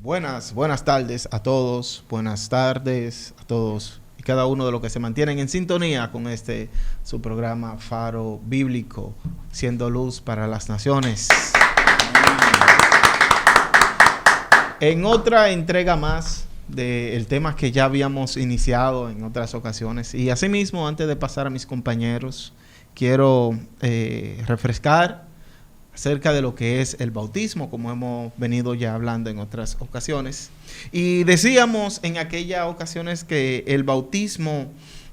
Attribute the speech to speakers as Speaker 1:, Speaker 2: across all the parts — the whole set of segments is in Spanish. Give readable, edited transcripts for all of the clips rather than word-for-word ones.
Speaker 1: Buenas tardes a todos, buenas tardes a todos y cada uno de los que se mantienen en sintonía con su programa Faro Bíblico, siendo luz para las naciones. En otra entrega más del tema que ya habíamos iniciado en otras ocasiones, y asimismo, antes de pasar a mis compañeros, quiero refrescar acerca de lo que es el bautismo, como hemos venido ya hablando en otras ocasiones. Y decíamos en aquellas ocasiones que el bautismo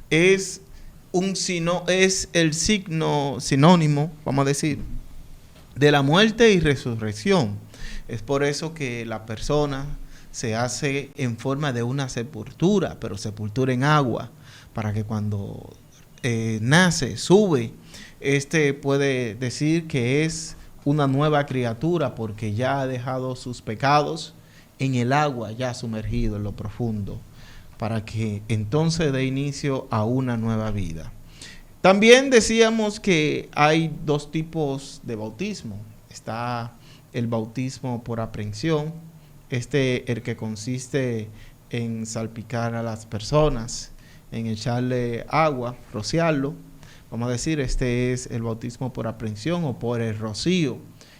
Speaker 1: es el signo sinónimo, vamos a decir, de la muerte y resurrección. Es por eso que la persona se hace en forma de una sepultura, pero sepultura en agua, para que cuando nace, sube, puede decir que es una nueva criatura porque ya ha dejado sus pecados en el agua, ya sumergido en lo profundo, para que entonces dé inicio a una nueva vida. También decíamos que hay dos tipos de bautismo. Está el bautismo por aprehensión, el que consiste en salpicar a las personas, en echarle agua, rociarlo. Vamos a decir, este es el bautismo por aprehensión o por el rocío.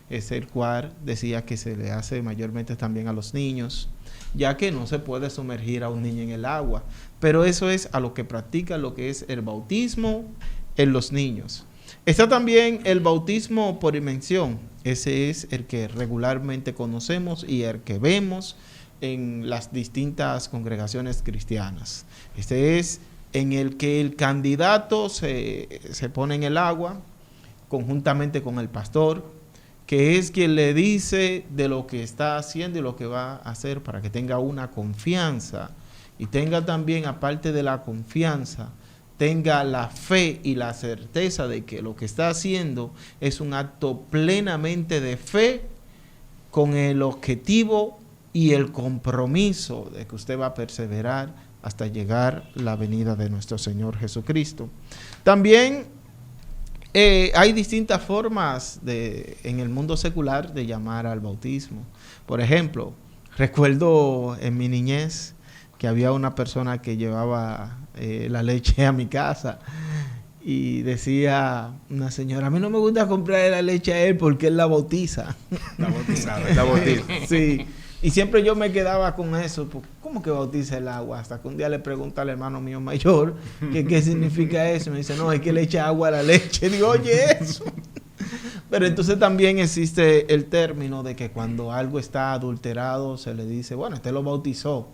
Speaker 1: Es el cual decía que se le hace mayormente también a los niños, ya que no se puede sumergir a un niño en el agua. Pero eso es a lo que practica lo que es el bautismo en los niños. Está también el bautismo por inmersión. Ese es el que regularmente conocemos y el que vemos en las distintas congregaciones cristianas. Este es en el que el candidato se pone en el agua conjuntamente con el pastor, que es quien le dice de lo que está haciendo y lo que va a hacer para que tenga una confianza y tenga también, aparte de la confianza, tenga la fe y la certeza de que lo que está haciendo es un acto plenamente de fe con el objetivo y el compromiso de que usted va a perseverar hasta llegar la venida de nuestro Señor Jesucristo. También hay distintas formas en el mundo secular de llamar al bautismo. Por ejemplo, recuerdo en mi niñez que había una persona que llevaba la leche a mi casa y decía una señora: a mí no me gusta comprar la leche a él porque él la bautiza.
Speaker 2: La bautiza.
Speaker 1: Sí. Y siempre yo me quedaba con eso, pues, ¿cómo que bautiza el agua? Hasta que un día le pregunto al hermano mío mayor que qué significa eso. Me dice: no, es que le echa agua a la leche. Digo, oye, eso. Pero entonces también existe el término de que cuando algo está adulterado se le dice, bueno, este lo bautizó.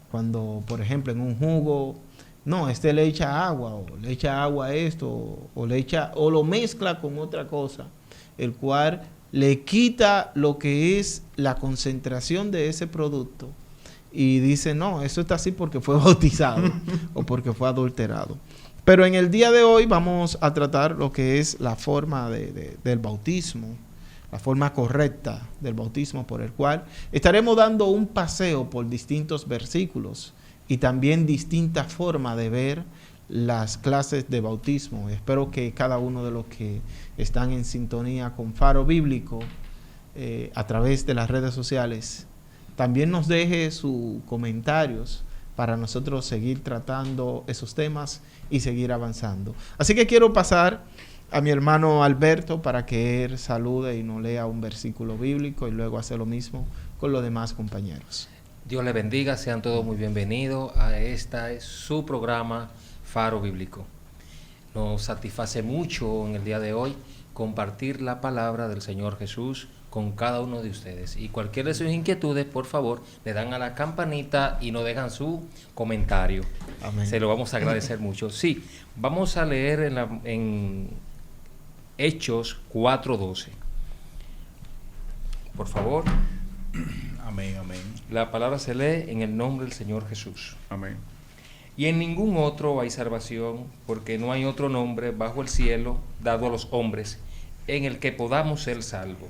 Speaker 1: Cuando, por ejemplo, en un jugo, no, le echa agua, o le echa agua a esto, o lo mezcla con otra cosa, el cual le quita lo que es la concentración de ese producto y dice, no, eso está así porque fue bautizado o porque fue adulterado. Pero en el día de hoy vamos a tratar lo que es la forma del bautismo, la forma correcta del bautismo, por el cual estaremos dando un paseo por distintos versículos y también distintas formas de ver las clases de bautismo. Espero que cada uno de los que están en sintonía con Faro Bíblico a través de las redes sociales también nos deje sus comentarios para nosotros seguir tratando esos temas y seguir avanzando. Así que quiero pasar a mi hermano Alberto para que él salude y nos lea un versículo bíblico y luego hace lo mismo con los demás compañeros.
Speaker 3: Dios les bendiga, sean todos muy bienvenidos a su programa Faro Bíblico. Nos satisface mucho en el día de hoy compartir la palabra del Señor Jesús con cada uno de ustedes. Y cualquier de sus inquietudes, por favor, le dan a la campanita y nos dejan su comentario.
Speaker 1: Amén.
Speaker 3: Se lo vamos a agradecer mucho. Sí, vamos a leer en Hechos 4:12. Por favor.
Speaker 2: Amén, amén.
Speaker 3: La palabra se lee en el nombre del Señor Jesús.
Speaker 2: Amén.
Speaker 3: Y en ningún otro hay salvación, porque no hay otro nombre bajo el cielo dado a los hombres en el que podamos ser salvos.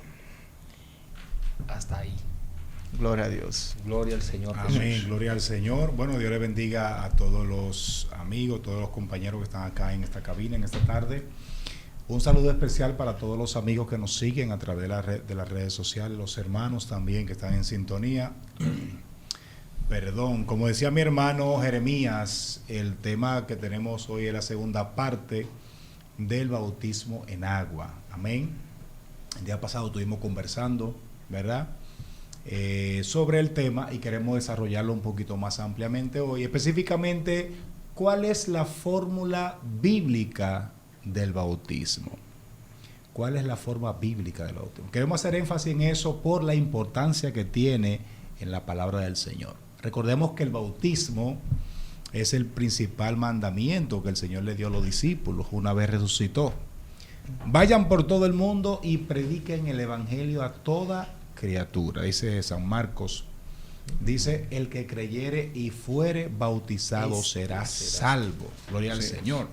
Speaker 3: Hasta ahí.
Speaker 1: Gloria a Dios.
Speaker 3: Gloria al Señor
Speaker 2: Amén,
Speaker 3: Jesús.
Speaker 2: gloria al Señor. Bueno, Dios le bendiga a todos los amigos, todos los compañeros que están acá en esta cabina en esta tarde. Un saludo especial para todos los amigos que nos siguen a través de las redes sociales, los hermanos también que están en sintonía. Perdón, como decía mi hermano Jeremías, el tema que tenemos hoy es la segunda parte del bautismo en agua. Amén. El día pasado estuvimos conversando, ¿verdad? Sobre el tema y queremos desarrollarlo un poquito más ampliamente hoy. Específicamente, ¿cuál es la fórmula bíblica del bautismo? ¿Cuál es la forma bíblica del bautismo? Queremos hacer énfasis en eso por la importancia que tiene en la palabra del Señor. Recordemos que el bautismo es el principal mandamiento que el Señor le dio a los discípulos una vez resucitó. Vayan por todo el mundo y prediquen el evangelio a toda criatura, dice San Marcos. Dice, el que creyere y fuere bautizado será salvo. Gloria al Señor.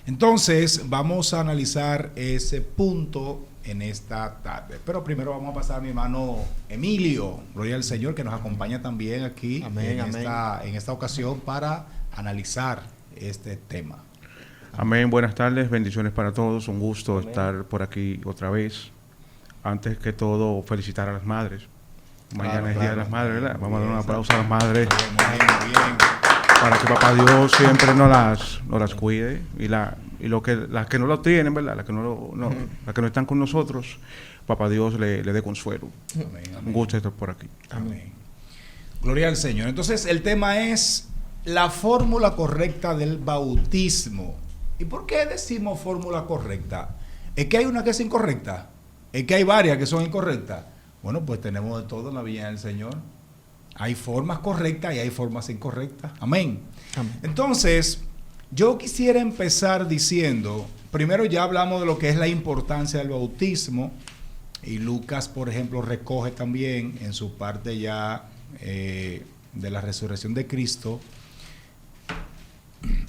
Speaker 2: Entonces, vamos a analizar ese punto en esta tarde. Pero primero vamos a pasar a mi hermano Emilio, gloria al Señor, que nos acompaña también aquí en esta ocasión para analizar este tema.
Speaker 4: Amén, buenas tardes, bendiciones para todos, un gusto
Speaker 3: Amén.
Speaker 4: estar por aquí otra vez. Antes que todo, felicitar a las madres. Mañana es Día de las Madres, ¿verdad? Vamos a dar un aplauso a las madres
Speaker 2: Muy bien.
Speaker 4: para que Papá Dios siempre nos las cuide y las que no lo tienen, ¿verdad? Las que no están con nosotros, Papá Dios le dé consuelo.
Speaker 2: Amén, amén.
Speaker 4: Un gusto estar por aquí.
Speaker 2: Amén. Gloria al Señor. Entonces, el tema es la fórmula correcta del bautismo. ¿Y por qué decimos fórmula correcta? ¿Es que hay una que es incorrecta? ¿Es que hay varias que son incorrectas? Bueno, pues tenemos de todo en la viña del Señor. Hay formas correctas y hay formas incorrectas. Amén.
Speaker 1: Amén.
Speaker 2: Entonces, yo quisiera empezar diciendo, primero ya hablamos de lo que es la importancia del bautismo, y Lucas, por ejemplo, recoge también en su parte ya de la resurrección de Cristo,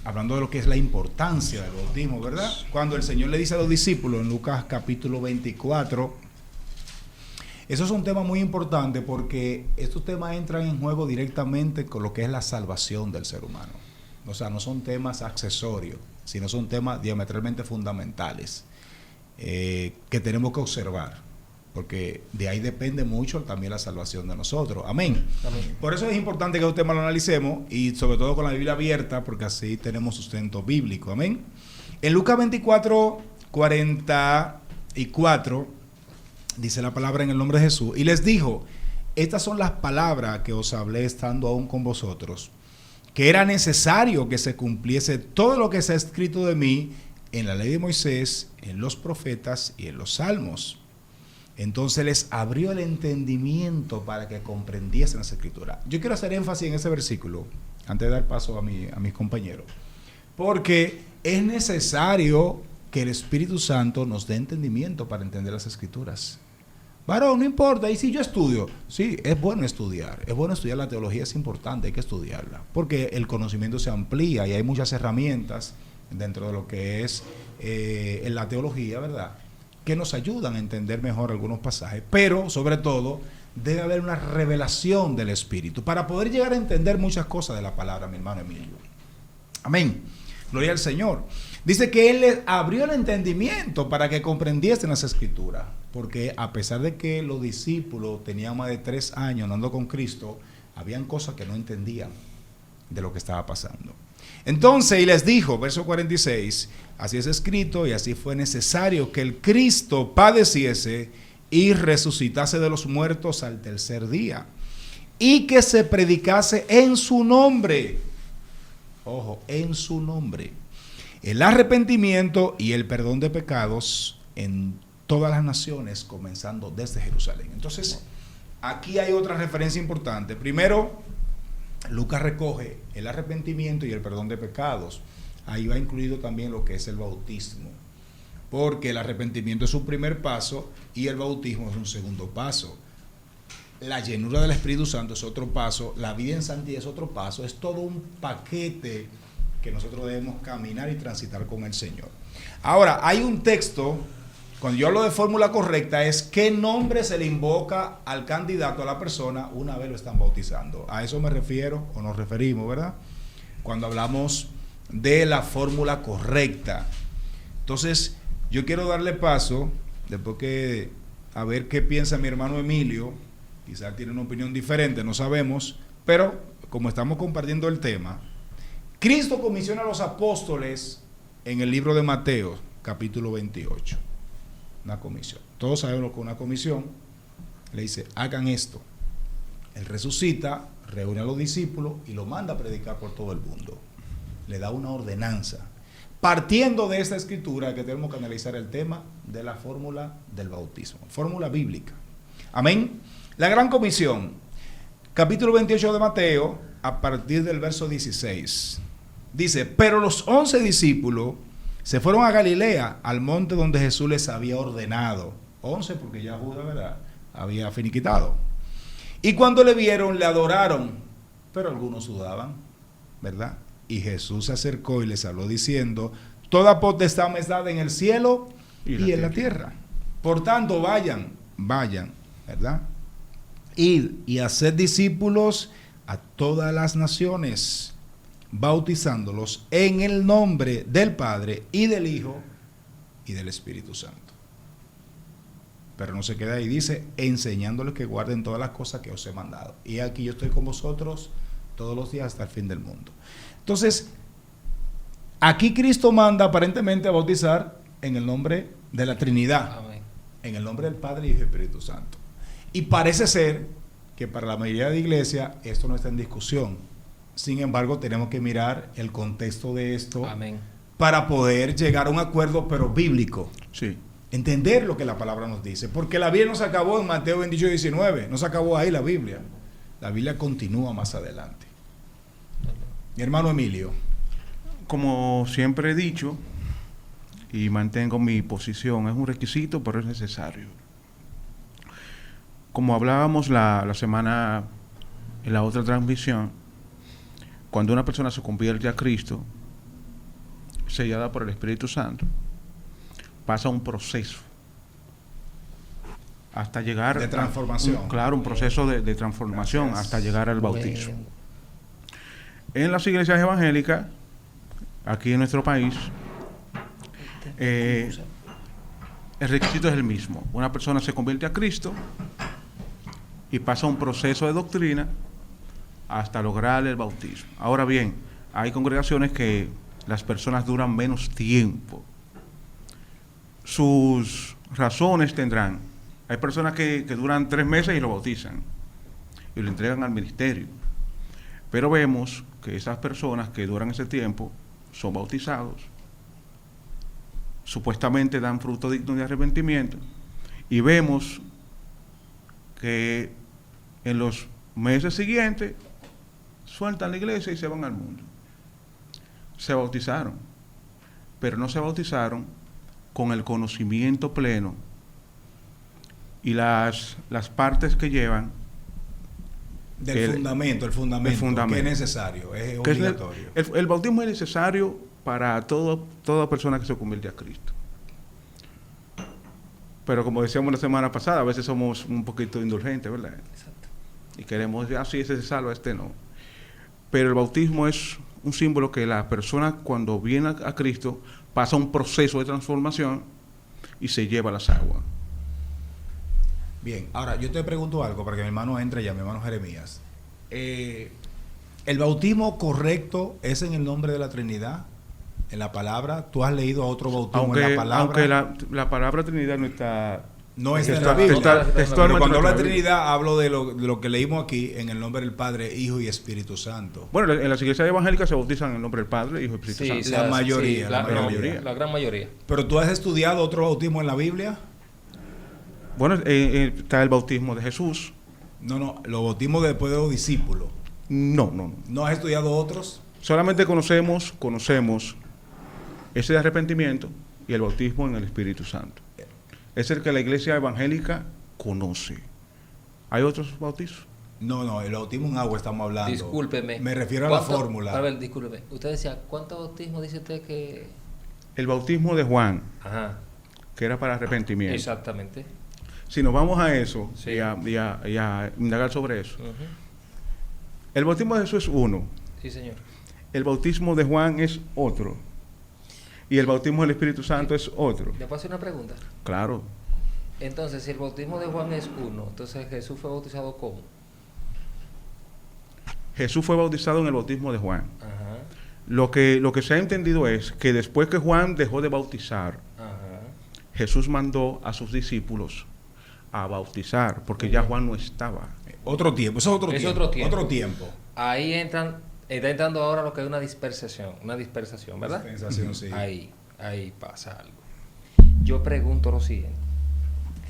Speaker 2: hablando de lo que es la importancia del bautismo, ¿verdad? Cuando el Señor le dice a los discípulos en Lucas capítulo 24, eso es un tema muy importante porque estos temas entran en juego directamente con lo que es la salvación del ser humano. O sea, no son temas accesorios, sino son temas diametralmente fundamentales que tenemos que observar, porque de ahí depende mucho también la salvación de nosotros. Amén.
Speaker 3: Amén.
Speaker 2: Por eso es importante que los temas lo analicemos y sobre todo con la Biblia abierta, porque así tenemos sustento bíblico. Amén. En Lucas 24, 44 dice la palabra en el nombre de Jesús, y les dijo, estas son las palabras que os hablé estando aún con vosotros, que era necesario que se cumpliese todo lo que se ha escrito de mí en la ley de Moisés, en los profetas y en los salmos. Entonces les abrió el entendimiento para que comprendiesen las escrituras. Yo quiero hacer énfasis en ese versículo, antes de dar paso a mis compañeros, porque es necesario que el Espíritu Santo nos dé entendimiento para entender las escrituras. Varón, no importa, y si yo estudio, sí, es bueno estudiar la teología, es importante, hay que estudiarla, porque el conocimiento se amplía y hay muchas herramientas dentro de lo que es en la teología, ¿verdad?, que nos ayudan a entender mejor algunos pasajes, pero sobre todo debe haber una revelación del Espíritu para poder llegar a entender muchas cosas de la palabra, mi hermano Emilio. Amén. Gloria al Señor. Dice que Él les abrió el entendimiento para que comprendiesen las Escrituras, porque a pesar de que los discípulos tenían más de 3 años andando con Cristo, habían cosas que no entendían de lo que estaba pasando. Entonces, y les dijo, verso 46, así es escrito y así fue necesario que el Cristo padeciese y resucitase de los muertos al tercer día, y que se predicase en su nombre, ojo, en su nombre, el arrepentimiento y el perdón de pecados en todas las naciones, comenzando desde Jerusalén. Entonces, aquí hay otra referencia importante. Primero, Lucas recoge el arrepentimiento y el perdón de pecados. Ahí va incluido también lo que es el bautismo, porque el arrepentimiento es un primer paso y el bautismo es un segundo paso. La llenura del Espíritu Santo es otro paso, la vida en santidad es otro paso, es todo un paquete que nosotros debemos caminar y transitar con el Señor. Ahora, hay un texto, cuando yo hablo de fórmula correcta, es qué nombre se le invoca al candidato, a la persona, una vez lo están bautizando. A eso me refiero, o nos referimos, ¿verdad?, cuando hablamos de la fórmula correcta. Entonces, yo quiero darle paso, después que a ver qué piensa mi hermano Emilio, quizás tiene una opinión diferente, no sabemos, pero como estamos compartiendo el tema, Cristo comisiona a los apóstoles en el libro de Mateo, capítulo 28. Una comisión. Todos sabemos lo que es una comisión. Le dice, hagan esto. Él resucita, reúne a los discípulos y lo manda a predicar por todo el mundo. Le da una ordenanza. Partiendo de esta escritura que tenemos que analizar el tema de la fórmula del bautismo. Fórmula bíblica. Amén. La gran comisión. Capítulo 28 de Mateo, a partir del verso 16. Dice, pero los 11 discípulos se fueron a Galilea, al monte donde Jesús les había ordenado. 11 porque ya Judas, ¿verdad?, había finiquitado. Y cuando le vieron, le adoraron, pero algunos dudaban, ¿verdad? Y Jesús se acercó y les habló diciendo, toda potestad me es dada en el cielo y en la tierra. Por tanto, vayan, ¿verdad? Id y haced discípulos a todas las naciones, bautizándolos en el nombre del Padre y del Hijo y del Espíritu Santo. Pero no se queda ahí, dice, enseñándoles que guarden todas las cosas que os he mandado. Y aquí yo estoy con vosotros todos los días hasta el fin del mundo. Entonces, aquí Cristo manda aparentemente a bautizar en el nombre de la Trinidad.
Speaker 3: Amén.
Speaker 2: En el nombre del Padre y del Espíritu Santo. Y parece ser que para la mayoría de iglesias esto no está en discusión. Sin embargo, tenemos que mirar el contexto de esto.
Speaker 3: Amén.
Speaker 2: Para poder llegar a un acuerdo, pero bíblico.
Speaker 4: Sí.
Speaker 2: Entender lo que la palabra nos dice. Porque la Biblia no se acabó en Mateo 28, 19. No se acabó ahí la Biblia. La Biblia continúa más adelante. Mi hermano Emilio.
Speaker 4: Como siempre he dicho, y mantengo mi posición, es un requisito, pero es necesario. Como hablábamos la semana en la otra transmisión, cuando una persona se convierte a Cristo, sellada por el Espíritu Santo, pasa un proceso hasta llegar
Speaker 2: de transformación.
Speaker 4: Un proceso de transformación. Gracias. Hasta llegar al bautismo. Bueno. En las iglesias evangélicas, aquí en nuestro país, el requisito es el mismo. Una persona se convierte a Cristo y pasa un proceso de doctrina hasta lograr el bautismo. Ahora bien, hay congregaciones que las personas duran menos tiempo. Sus razones tendrán. Hay personas que duran 3 meses y lo bautizan y lo entregan al ministerio. Pero vemos que esas personas que duran ese tiempo son bautizados, supuestamente dan fruto digno de arrepentimiento, y vemos que en los meses siguientes sueltan la iglesia y se van al mundo. Se bautizaron, pero no se bautizaron con el conocimiento pleno y las partes que llevan
Speaker 2: del fundamento, el fundamento que es necesario, es obligatorio.
Speaker 4: El bautismo es necesario para toda persona que se convierte a Cristo. Pero como decíamos la semana pasada, a veces somos un poquito indulgentes, ¿verdad?
Speaker 3: Exacto.
Speaker 4: Y queremos, sí, ese se salva, este no. Pero el bautismo es un símbolo que la persona cuando viene a Cristo pasa un proceso de transformación y se lleva las aguas.
Speaker 2: Bien, ahora yo te pregunto algo para que mi hermano entre ya, mi hermano Jeremías. ¿El bautismo correcto es en el nombre de la Trinidad? En la palabra, ¿tú has leído a otro bautismo en la palabra?
Speaker 4: Aunque la palabra Trinidad no está...
Speaker 2: No es en la Biblia. Pero cuando hablo de Trinidad, hablo de lo que leímos aquí en el nombre del Padre, Hijo y Espíritu Santo.
Speaker 4: Bueno, en las iglesias evangélicas se bautizan en el nombre del Padre, Hijo y Espíritu Santo.
Speaker 2: La mayoría.
Speaker 3: La gran mayoría.
Speaker 2: ¿Pero tú has estudiado otro bautismo en la Biblia?
Speaker 4: Bueno, está el bautismo de Jesús.
Speaker 2: No, los bautismos después de los discípulos.
Speaker 4: No.
Speaker 2: ¿No has estudiado otros?
Speaker 4: Solamente conocemos ese de arrepentimiento y el bautismo en el Espíritu Santo. Es el que la iglesia evangélica conoce. ¿Hay otros bautizos?
Speaker 2: No, el bautismo en agua estamos hablando.
Speaker 3: Discúlpeme.
Speaker 2: Me refiero a la fórmula.
Speaker 3: A ver, discúlpeme. Usted decía, ¿cuántos bautismos dice usted que...?
Speaker 4: El bautismo de Juan,
Speaker 3: Ajá.
Speaker 4: que era para arrepentimiento.
Speaker 3: Exactamente.
Speaker 4: Si nos vamos a eso,
Speaker 3: sí,
Speaker 4: y a indagar sobre eso.
Speaker 3: Uh-huh.
Speaker 4: El bautismo de Jesús es uno.
Speaker 3: Sí, señor.
Speaker 4: El bautismo de Juan es otro. y el bautismo del Espíritu Santo es otro.
Speaker 3: ¿Le puedo hacer una pregunta?
Speaker 4: Claro.
Speaker 3: Entonces, si el bautismo de Juan es uno, entonces Jesús fue bautizado ¿cómo?
Speaker 4: Jesús fue bautizado en el bautismo de Juan.
Speaker 3: Ajá,
Speaker 4: Lo que se ha entendido es que después que Juan dejó de bautizar,
Speaker 3: ajá.
Speaker 4: Jesús mandó a sus discípulos a bautizar, porque
Speaker 3: Muy
Speaker 4: ya
Speaker 3: bien.
Speaker 4: Juan no estaba.
Speaker 2: Otro tiempo, eso es otro
Speaker 3: Es
Speaker 2: tiempo.
Speaker 3: otro tiempo.
Speaker 2: Otro tiempo.
Speaker 3: Ahí está entrando ahora lo que es una dispersación, ¿verdad?
Speaker 2: Dispensación, sí.
Speaker 3: Ahí pasa algo. Yo pregunto lo siguiente.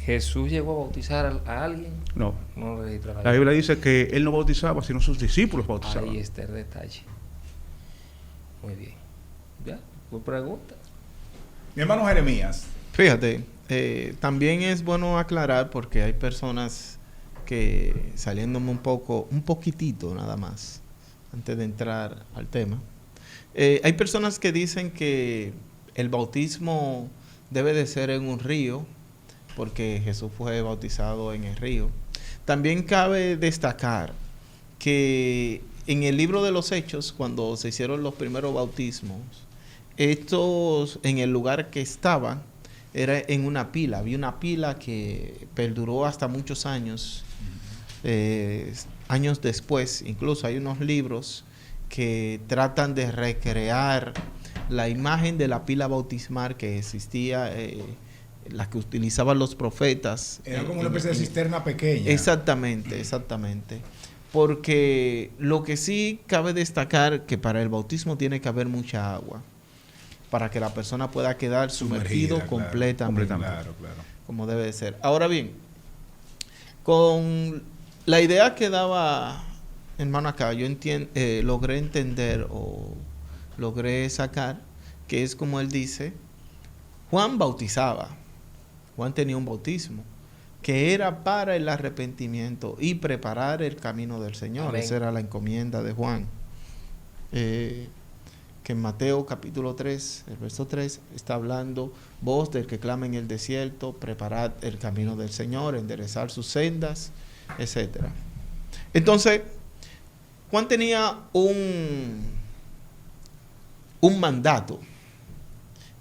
Speaker 3: ¿Jesús llegó a bautizar a alguien?
Speaker 4: No.
Speaker 3: No lo registra
Speaker 4: La Biblia dice que él no bautizaba, sino sus discípulos bautizaban.
Speaker 3: Ahí está el detalle. Muy bien. ¿Ya? ¿Tu pregunta?
Speaker 2: Mi hermano Jeremías.
Speaker 1: Fíjate, también es bueno aclarar porque hay personas que, saliéndome un poquitito nada más, antes de entrar al tema, hay personas que dicen que el bautismo debe de ser en un río, porque Jesús fue bautizado en el río. También cabe destacar que en el libro de los Hechos, cuando se hicieron los primeros bautismos, estos en el lugar que estaban era en una pila. Había una pila que perduró hasta muchos años. Años después, incluso hay unos libros que tratan de recrear la imagen de la pila bautismal que existía, la que utilizaban los profetas.
Speaker 2: Era como una especie de cisterna pequeña.
Speaker 1: Exactamente. Porque lo que sí cabe destacar que para el bautismo tiene que haber mucha agua para que la persona pueda quedar sumergido
Speaker 2: Sumergida,
Speaker 1: completamente,
Speaker 2: Claro.
Speaker 1: como debe de ser. Ahora bien, con la idea que daba hermano acá, yo logré entender o logré sacar que es como él dice, Juan bautizaba, Juan tenía un bautismo que era para el arrepentimiento y preparar el camino del Señor.
Speaker 3: Amén.
Speaker 1: Esa era la encomienda de Juan. Que en Mateo capítulo 3, el verso 3, está hablando, voz del que clama en el desierto, preparad el camino del Señor, enderezar sus sendas, etc. Entonces, Juan tenía un mandato,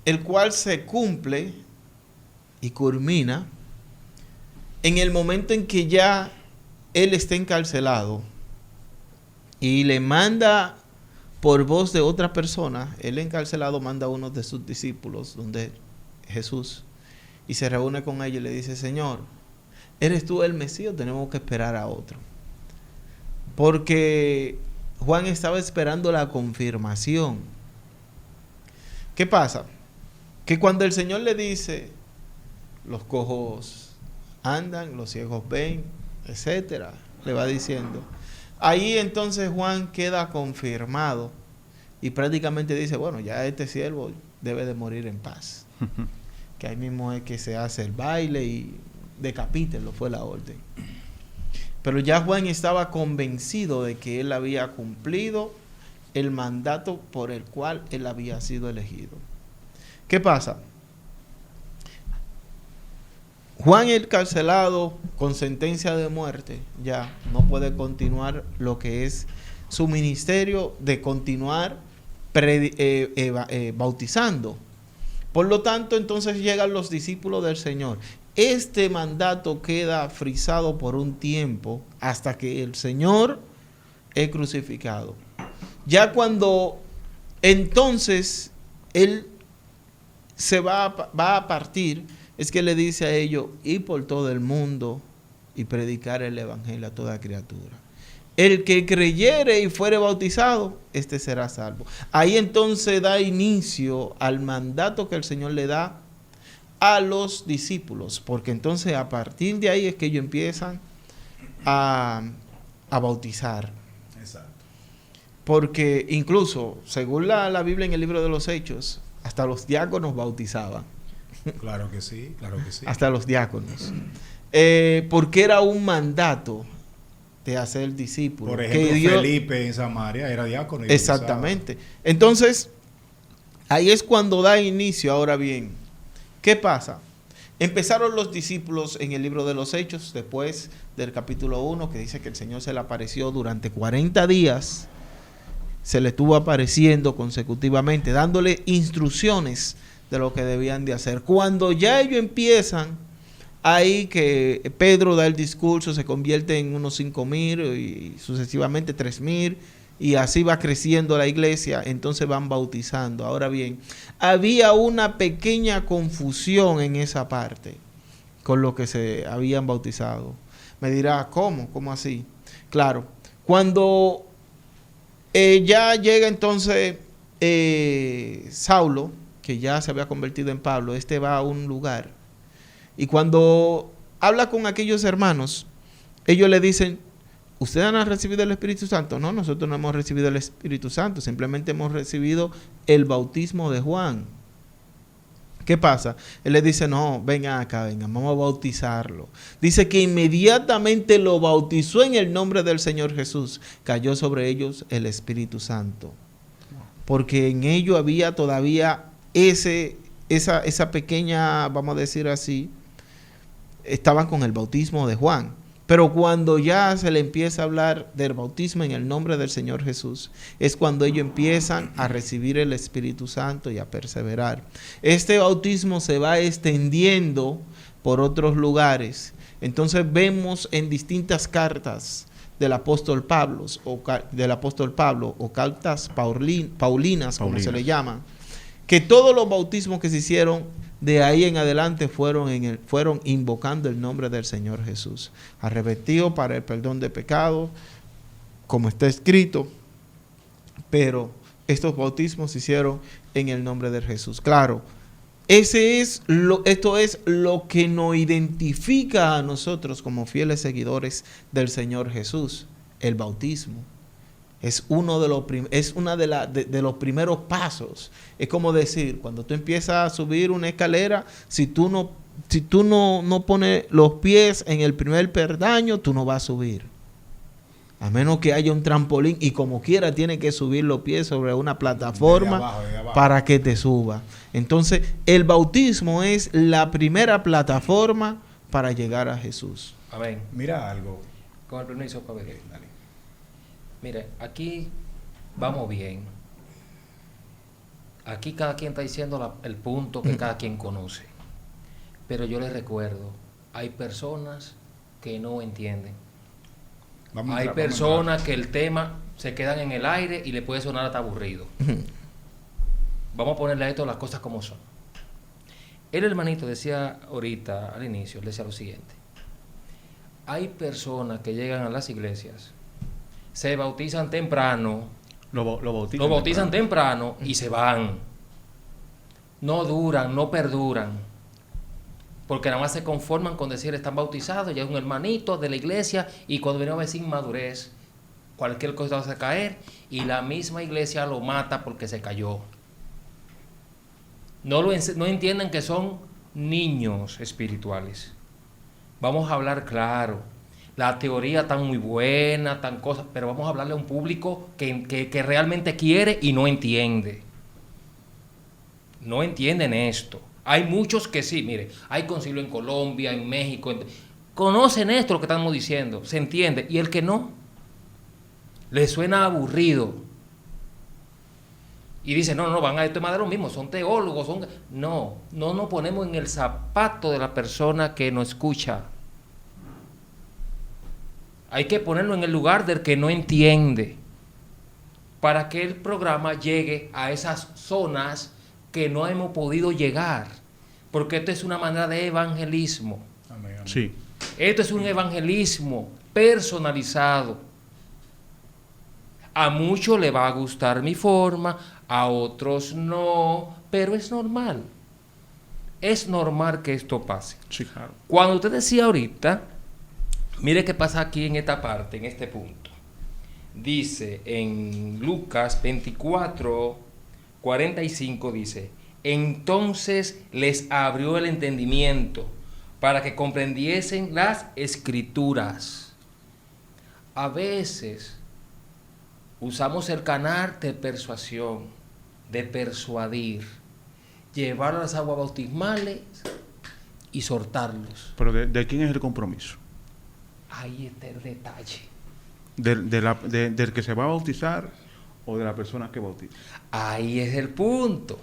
Speaker 1: el cual se cumple y culmina en el momento en que ya él está encarcelado y le manda por voz de otra persona, el encarcelado manda a uno de sus discípulos, donde Jesús, y se reúne con ellos y le dice, Señor, ¿eres tú el Mesías o tenemos que esperar a otro? Porque Juan estaba esperando la confirmación. ¿Qué pasa? Que cuando el Señor le dice, los cojos andan, los ciegos ven, etcétera, le va diciendo, ahí entonces Juan queda confirmado y prácticamente dice, bueno, ya este siervo debe de morir en paz. Que ahí mismo es que se hace el baile y decapítenlo, fue la orden. Pero ya Juan estaba convencido de que él había cumplido el mandato por el cual él había sido elegido. ¿Qué pasa? Juan el carcelado con sentencia de muerte ya no puede continuar lo que es su ministerio de continuar bautizando. Por lo tanto, entonces llegan los discípulos del Señor. Este mandato queda frisado por un tiempo hasta que el Señor es crucificado. Ya cuando entonces Él se va a partir, es que le dice a ellos, ir por todo el mundo y predicar el evangelio a toda criatura. El que creyere y fuere bautizado, este será salvo. Ahí entonces da inicio al mandato que el Señor le da a los discípulos, porque entonces a partir de ahí es que ellos empiezan a bautizar.
Speaker 2: Exacto.
Speaker 1: Porque incluso, según la Biblia en el libro de los Hechos, hasta los diáconos bautizaban.
Speaker 2: Claro que sí.
Speaker 1: Hasta los diáconos. Porque era un mandato de hacer discípulos.
Speaker 2: Por ejemplo, Felipe en Samaria era diácono.
Speaker 1: Exactamente. Entonces, ahí es cuando da inicio. Ahora bien, ¿qué pasa? Empezaron los discípulos en el libro de los Hechos, después del capítulo 1, que dice que el Señor se le apareció durante 40 días se le estuvo apareciendo consecutivamente, dándole instrucciones de lo que debían de hacer. Cuando ya ellos empiezan, ahí que Pedro da el discurso, se convierte en unos 5,000 y sucesivamente 3,000, y así va creciendo la iglesia, entonces van bautizando. Ahora bien, había una pequeña confusión en esa parte con lo que se habían bautizado. Me dirá, ¿cómo? ¿Cómo así? Claro, cuando ya llega entonces Saulo, que ya se había convertido en Pablo, va a un lugar, y cuando habla con aquellos hermanos, ellos le dicen, ¿ustedes han recibido el Espíritu Santo? No, nosotros no hemos recibido el Espíritu Santo, simplemente hemos recibido el bautismo de Juan. ¿Qué pasa? Él le dice, no, vengan acá, vengan, vamos a bautizarlo. Dice que inmediatamente lo bautizó en el nombre del Señor Jesús. Cayó sobre ellos el Espíritu Santo. Porque en ello había todavía esa pequeña, vamos a decir así, estaban con el bautismo de Juan. Pero cuando ya se le empieza a hablar del bautismo en el nombre del Señor Jesús, es cuando ellos empiezan a recibir el Espíritu Santo y a perseverar. Este bautismo se va extendiendo por otros lugares. Entonces vemos en distintas cartas del apóstol Pablo o cartas paulinas, como se le llama, que todos los bautismos que se hicieron de ahí en adelante fueron invocando el nombre del Señor Jesús, arrepentido para el perdón de pecados, como está escrito, pero estos bautismos se hicieron en el nombre de Jesús. Claro, esto es lo que nos identifica a nosotros como fieles seguidores del Señor Jesús, el bautismo. Es uno de los primeros pasos. Es como decir, cuando tú empiezas a subir una escalera, si tú no pones los pies en el primer peldaño, tú no vas a subir. A menos que haya un trampolín y como quiera tienes que subir los pies sobre una plataforma
Speaker 2: de abajo.
Speaker 1: Para que te suba. Entonces, el bautismo es la primera plataforma para llegar a Jesús.
Speaker 3: Amén.
Speaker 2: Mira algo.
Speaker 3: Con el permiso, Pablo. Dale. Mire, aquí vamos bien. Aquí cada quien está diciendo el punto que cada quien conoce. Pero yo les recuerdo, hay personas que no entienden. Hay personas que el tema se quedan en el aire y le puede sonar hasta aburrido. Vamos a ponerle a esto las cosas como son. El hermanito decía ahorita, al inicio, él decía lo siguiente. Hay personas que llegan a las iglesias, se bautizan temprano, lo bautizan temprano y se van. No duran, no perduran. Porque nada más se conforman con decir están bautizados, ya es un hermanito de la iglesia, y cuando viene a ver sin madurez, cualquier cosa va a caer y la misma iglesia lo mata porque se cayó. No entienden que son niños espirituales. Vamos a hablar claro. La teoría tan muy buena, tan cosas, pero vamos a hablarle a un público que realmente quiere y no entiende. No entienden esto. Hay muchos que sí, mire, hay concilio en Colombia, en México, conocen esto, lo que estamos diciendo, se entiende, y el que no, le suena aburrido. Y dice, no, van a esto más de lo mismo, son teólogos, no nos ponemos en el zapato de la persona que nos escucha. Hay que ponerlo en el lugar del que no entiende, para que el programa llegue a esas zonas que no hemos podido llegar, porque esto es una manera de evangelismo.
Speaker 2: Amén.
Speaker 4: Sí.
Speaker 3: Esto es un evangelismo personalizado. A muchos le va a gustar mi forma, a otros no, pero es normal. Es normal que esto pase.
Speaker 4: Sí, claro.
Speaker 3: Cuando usted decía ahorita, mire qué pasa aquí en esta parte, en este punto. Dice en Lucas 24:45, dice, entonces les abrió el entendimiento para que comprendiesen las escrituras. A veces usamos el canal de persuasión, de persuadir, llevar a las aguas bautismales y soltarlos.
Speaker 4: Pero ¿de quién es el compromiso?
Speaker 3: Ahí está el detalle.
Speaker 4: ¿Del que se va a bautizar o de la persona que bautiza?
Speaker 3: Ahí es el punto.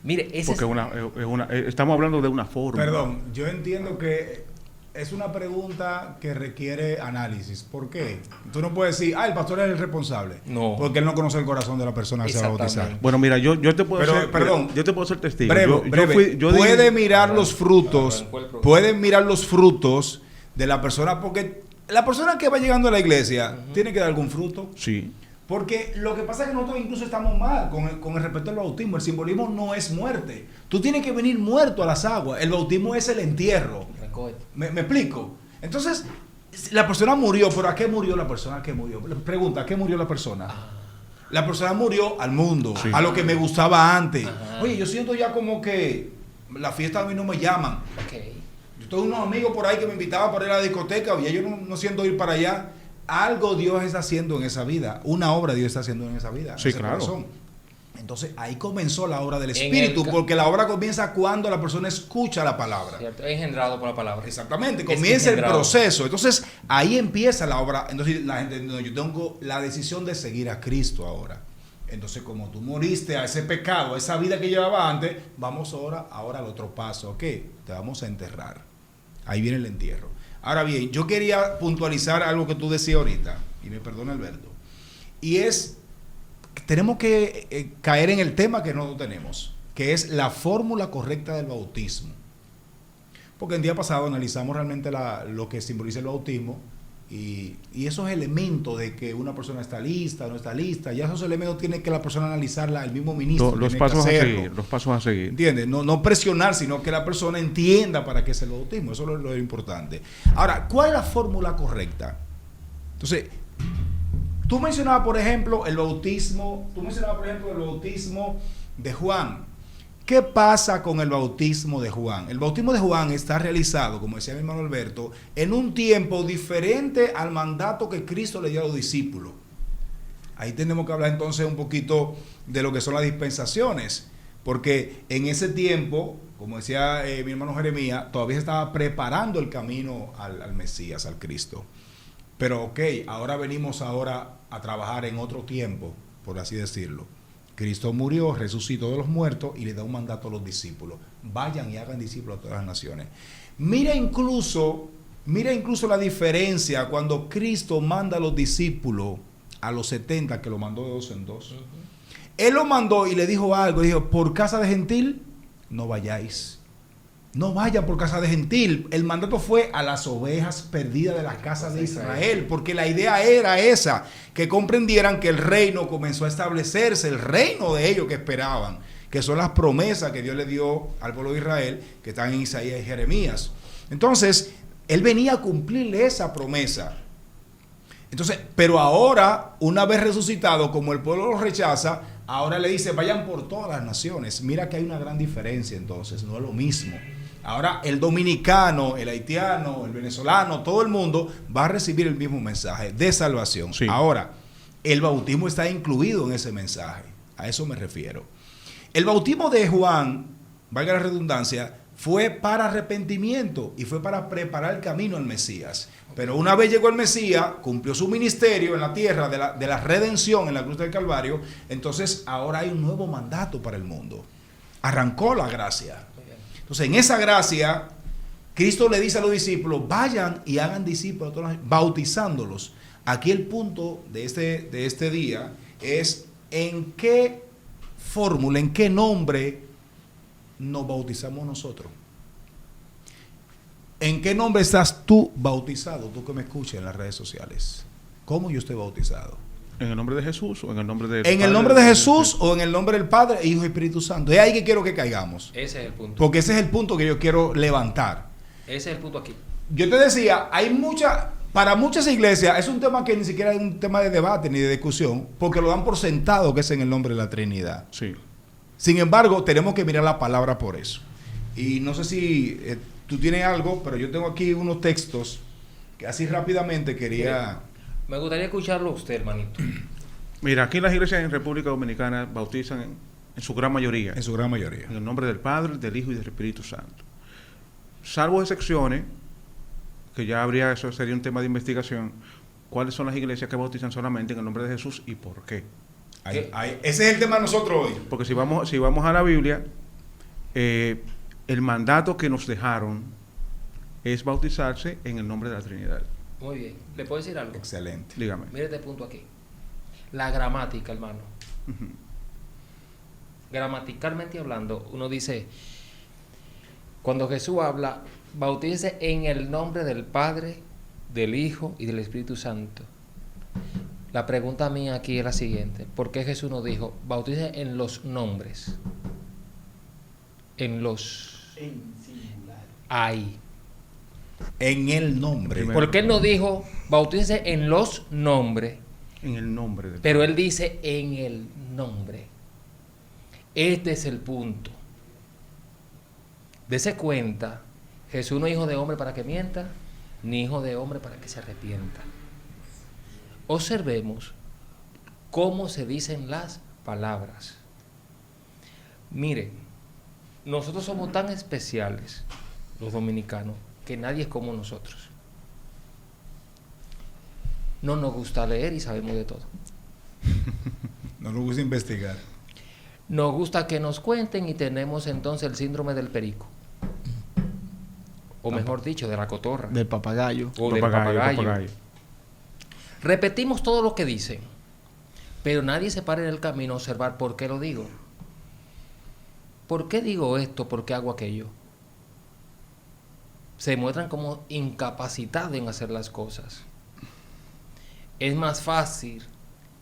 Speaker 3: Mire, ese
Speaker 4: Porque estamos hablando de una forma.
Speaker 2: Perdón, yo entiendo que es una pregunta que requiere análisis. ¿Por qué? Tú no puedes decir, el pastor es el responsable.
Speaker 3: No.
Speaker 2: Porque él no conoce el corazón de la persona que se va a bautizar.
Speaker 4: Bueno, mira, yo te puedo
Speaker 2: Pero,
Speaker 4: hacer,
Speaker 2: perdón.
Speaker 4: yo te puedo ser testigo.
Speaker 2: Breve. Puede mirar los frutos,
Speaker 3: arrancó el programa.
Speaker 2: pueden mirar los frutos de la persona, porque la persona que va llegando a la iglesia tiene que dar algún fruto.
Speaker 4: Sí.
Speaker 2: Porque lo que pasa es que nosotros incluso estamos mal con el respecto al bautismo. El simbolismo no es muerte. Tú tienes que venir muerto a las aguas. El bautismo es el entierro. ¿Me explico? Entonces, la persona murió, pero ¿a qué murió la persona que murió? Pregunta, ¿a qué murió la persona? La persona murió al mundo,
Speaker 4: Sí.
Speaker 2: a lo que me gustaba antes.
Speaker 3: Ajá.
Speaker 2: Oye, yo siento ya como que la fiesta a mí no me llaman.
Speaker 3: Ok.
Speaker 2: Yo tengo unos amigos por ahí que me invitaban para ir a la discoteca, y yo no siento ir para allá. Algo Dios está haciendo en esa vida, una obra Dios está haciendo en esa vida,
Speaker 4: Sí,
Speaker 2: en ese
Speaker 4: claro.
Speaker 2: corazón. Entonces ahí comenzó la obra del
Speaker 3: En
Speaker 2: Espíritu,
Speaker 3: el ca-
Speaker 2: porque la obra comienza cuando la persona escucha la palabra.
Speaker 3: Cierto, es engendrado por la palabra.
Speaker 2: Exactamente,
Speaker 3: Es
Speaker 2: comienza el
Speaker 3: engendrado.
Speaker 2: proceso. Entonces ahí empieza la obra. Entonces la gente, no, yo tengo la decisión de seguir a Cristo ahora. Entonces, como tú moriste a ese pecado, a esa vida que llevaba antes, vamos ahora al otro paso. ¿Ok? Te vamos a enterrar. Ahí viene el entierro. Ahora bien, yo quería puntualizar algo que tú decías ahorita, y me perdona Alberto, y es que tenemos que caer en el tema que no tenemos, que es la fórmula correcta del bautismo. Porque el día pasado analizamos realmente lo que simboliza el bautismo, y esos elementos de que una persona está lista o no está lista, ya esos elementos tiene que la persona analizarla, el mismo ministro
Speaker 4: Los
Speaker 2: tiene
Speaker 4: pasos
Speaker 2: que
Speaker 4: a
Speaker 2: hacerlo.
Speaker 4: seguir, los pasos a seguir.
Speaker 2: ¿Entiendes? No presionar, sino que la persona entienda para qué es el bautismo. Eso es lo importante. Ahora, ¿cuál es la fórmula correcta? Entonces, tú mencionabas, por ejemplo, el bautismo de Juan. ¿Qué pasa con el bautismo de Juan? El bautismo de Juan está realizado, como decía mi hermano Alberto, en un tiempo diferente al mandato que Cristo le dio a los discípulos. Ahí tenemos que hablar entonces un poquito de lo que son las dispensaciones, porque en ese tiempo, como decía mi hermano Jeremías, todavía se estaba preparando el camino al Mesías, al Cristo. Pero ok, ahora venimos a trabajar en otro tiempo, por así decirlo. Cristo murió, resucitó de los muertos y le da un mandato a los discípulos. Vayan y hagan discípulos a todas las naciones. Mira incluso la diferencia cuando Cristo manda a los discípulos a los 70, que lo mandó de 2 en 2. Él lo mandó y le dijo algo, dijo, por casa de gentil no vayáis. No vayan por casa de gentil. El mandato fue a las ovejas perdidas de las casas de Israel, porque la idea era esa, que comprendieran que el reino comenzó a establecerse, el reino de ellos que esperaban, que son las promesas que Dios le dio al pueblo de Israel, que están en Isaías y Jeremías. Entonces, él venía a cumplirle esa promesa. Entonces, pero ahora, una vez resucitado, como el pueblo lo rechaza, ahora le dice, vayan por todas las naciones. Mira que hay una gran diferencia entonces, no es lo mismo. Ahora el dominicano, el haitiano, el venezolano, todo el mundo va a recibir el mismo mensaje de salvación.
Speaker 4: Sí.
Speaker 2: Ahora, el bautismo está incluido en ese mensaje. A eso me refiero. El bautismo de Juan, valga la redundancia, fue para arrepentimiento y fue para preparar el camino al Mesías. Pero una vez llegó el Mesías, cumplió su ministerio en la tierra de la redención en la cruz del Calvario, entonces ahora hay un nuevo mandato para el mundo. Arrancó la gracia. Entonces en esa gracia, Cristo le dice a los discípulos, vayan y hagan discípulos, bautizándolos. Aquí el punto de este día es en qué fórmula, en qué nombre nos bautizamos nosotros. ¿En qué nombre estás tú bautizado? Tú que me escuchas en las redes sociales. ¿Cómo yo estoy bautizado?
Speaker 4: ¿En el nombre de Jesús o en el nombre de
Speaker 2: ¿En el nombre de Jesús o en el nombre del Padre, Hijo y Espíritu Santo? Es ahí que quiero que caigamos.
Speaker 3: Ese es el punto.
Speaker 2: Porque ese es el punto que yo quiero levantar.
Speaker 3: Ese es el punto aquí.
Speaker 2: Yo te decía, para muchas iglesias es un tema que ni siquiera es un tema de debate ni de discusión, porque lo dan por sentado que es en el nombre de la Trinidad.
Speaker 4: Sí.
Speaker 2: Sin embargo, tenemos que mirar la palabra por eso. Y no sé si tú tienes algo, pero yo tengo aquí unos textos que así rápidamente quería...
Speaker 3: Me gustaría escucharlo a usted, hermanito.
Speaker 4: Mira, aquí las iglesias en República Dominicana bautizan en su gran mayoría.
Speaker 2: En su gran mayoría.
Speaker 4: En el nombre del Padre, del Hijo y del Espíritu Santo. Salvo excepciones, que ya eso sería un tema de investigación, ¿cuáles son las iglesias que bautizan solamente en el nombre de Jesús y por qué?
Speaker 2: Ese es el tema de nosotros hoy.
Speaker 4: Porque si vamos a la Biblia, el mandato que nos dejaron es bautizarse en el nombre de la Trinidad.
Speaker 3: Muy bien. ¿Le puedo decir algo?
Speaker 2: Excelente.
Speaker 4: Dígame.
Speaker 3: Mire este punto aquí. La gramática, hermano.
Speaker 4: Ujú.
Speaker 3: Gramaticalmente hablando, uno dice, cuando Jesús habla, bautícese en el nombre del Padre, del Hijo y del Espíritu Santo. La pregunta mía aquí es la siguiente: ¿por qué Jesús nos dijo bautícese en los nombres? En los...
Speaker 1: En singular.
Speaker 3: Ahí.
Speaker 2: En el nombre.
Speaker 4: Primero.
Speaker 3: ¿Por qué Él nos dijo bautícese en los nombres?
Speaker 4: En el nombre del
Speaker 3: Pero Él dice en el nombre. Este es el punto. Dese cuenta, Jesús no es hijo de hombre para que mienta, ni hijo de hombre para que se arrepienta. Observemos cómo se dicen las palabras. Miren, nosotros somos tan especiales, los dominicanos, que nadie es como nosotros. No nos gusta leer y sabemos de todo.
Speaker 2: No nos gusta investigar.
Speaker 3: Nos gusta que nos cuenten y tenemos entonces el síndrome del perico. O mejor dicho, de la cotorra.
Speaker 1: Del papagayo.
Speaker 3: O del papagayo. Repetimos todo lo que dicen, pero nadie se para en el camino a observar por qué lo digo. ¿Por qué digo esto? ¿Por qué hago aquello? Se muestran como incapacitados en hacer las cosas. Es más fácil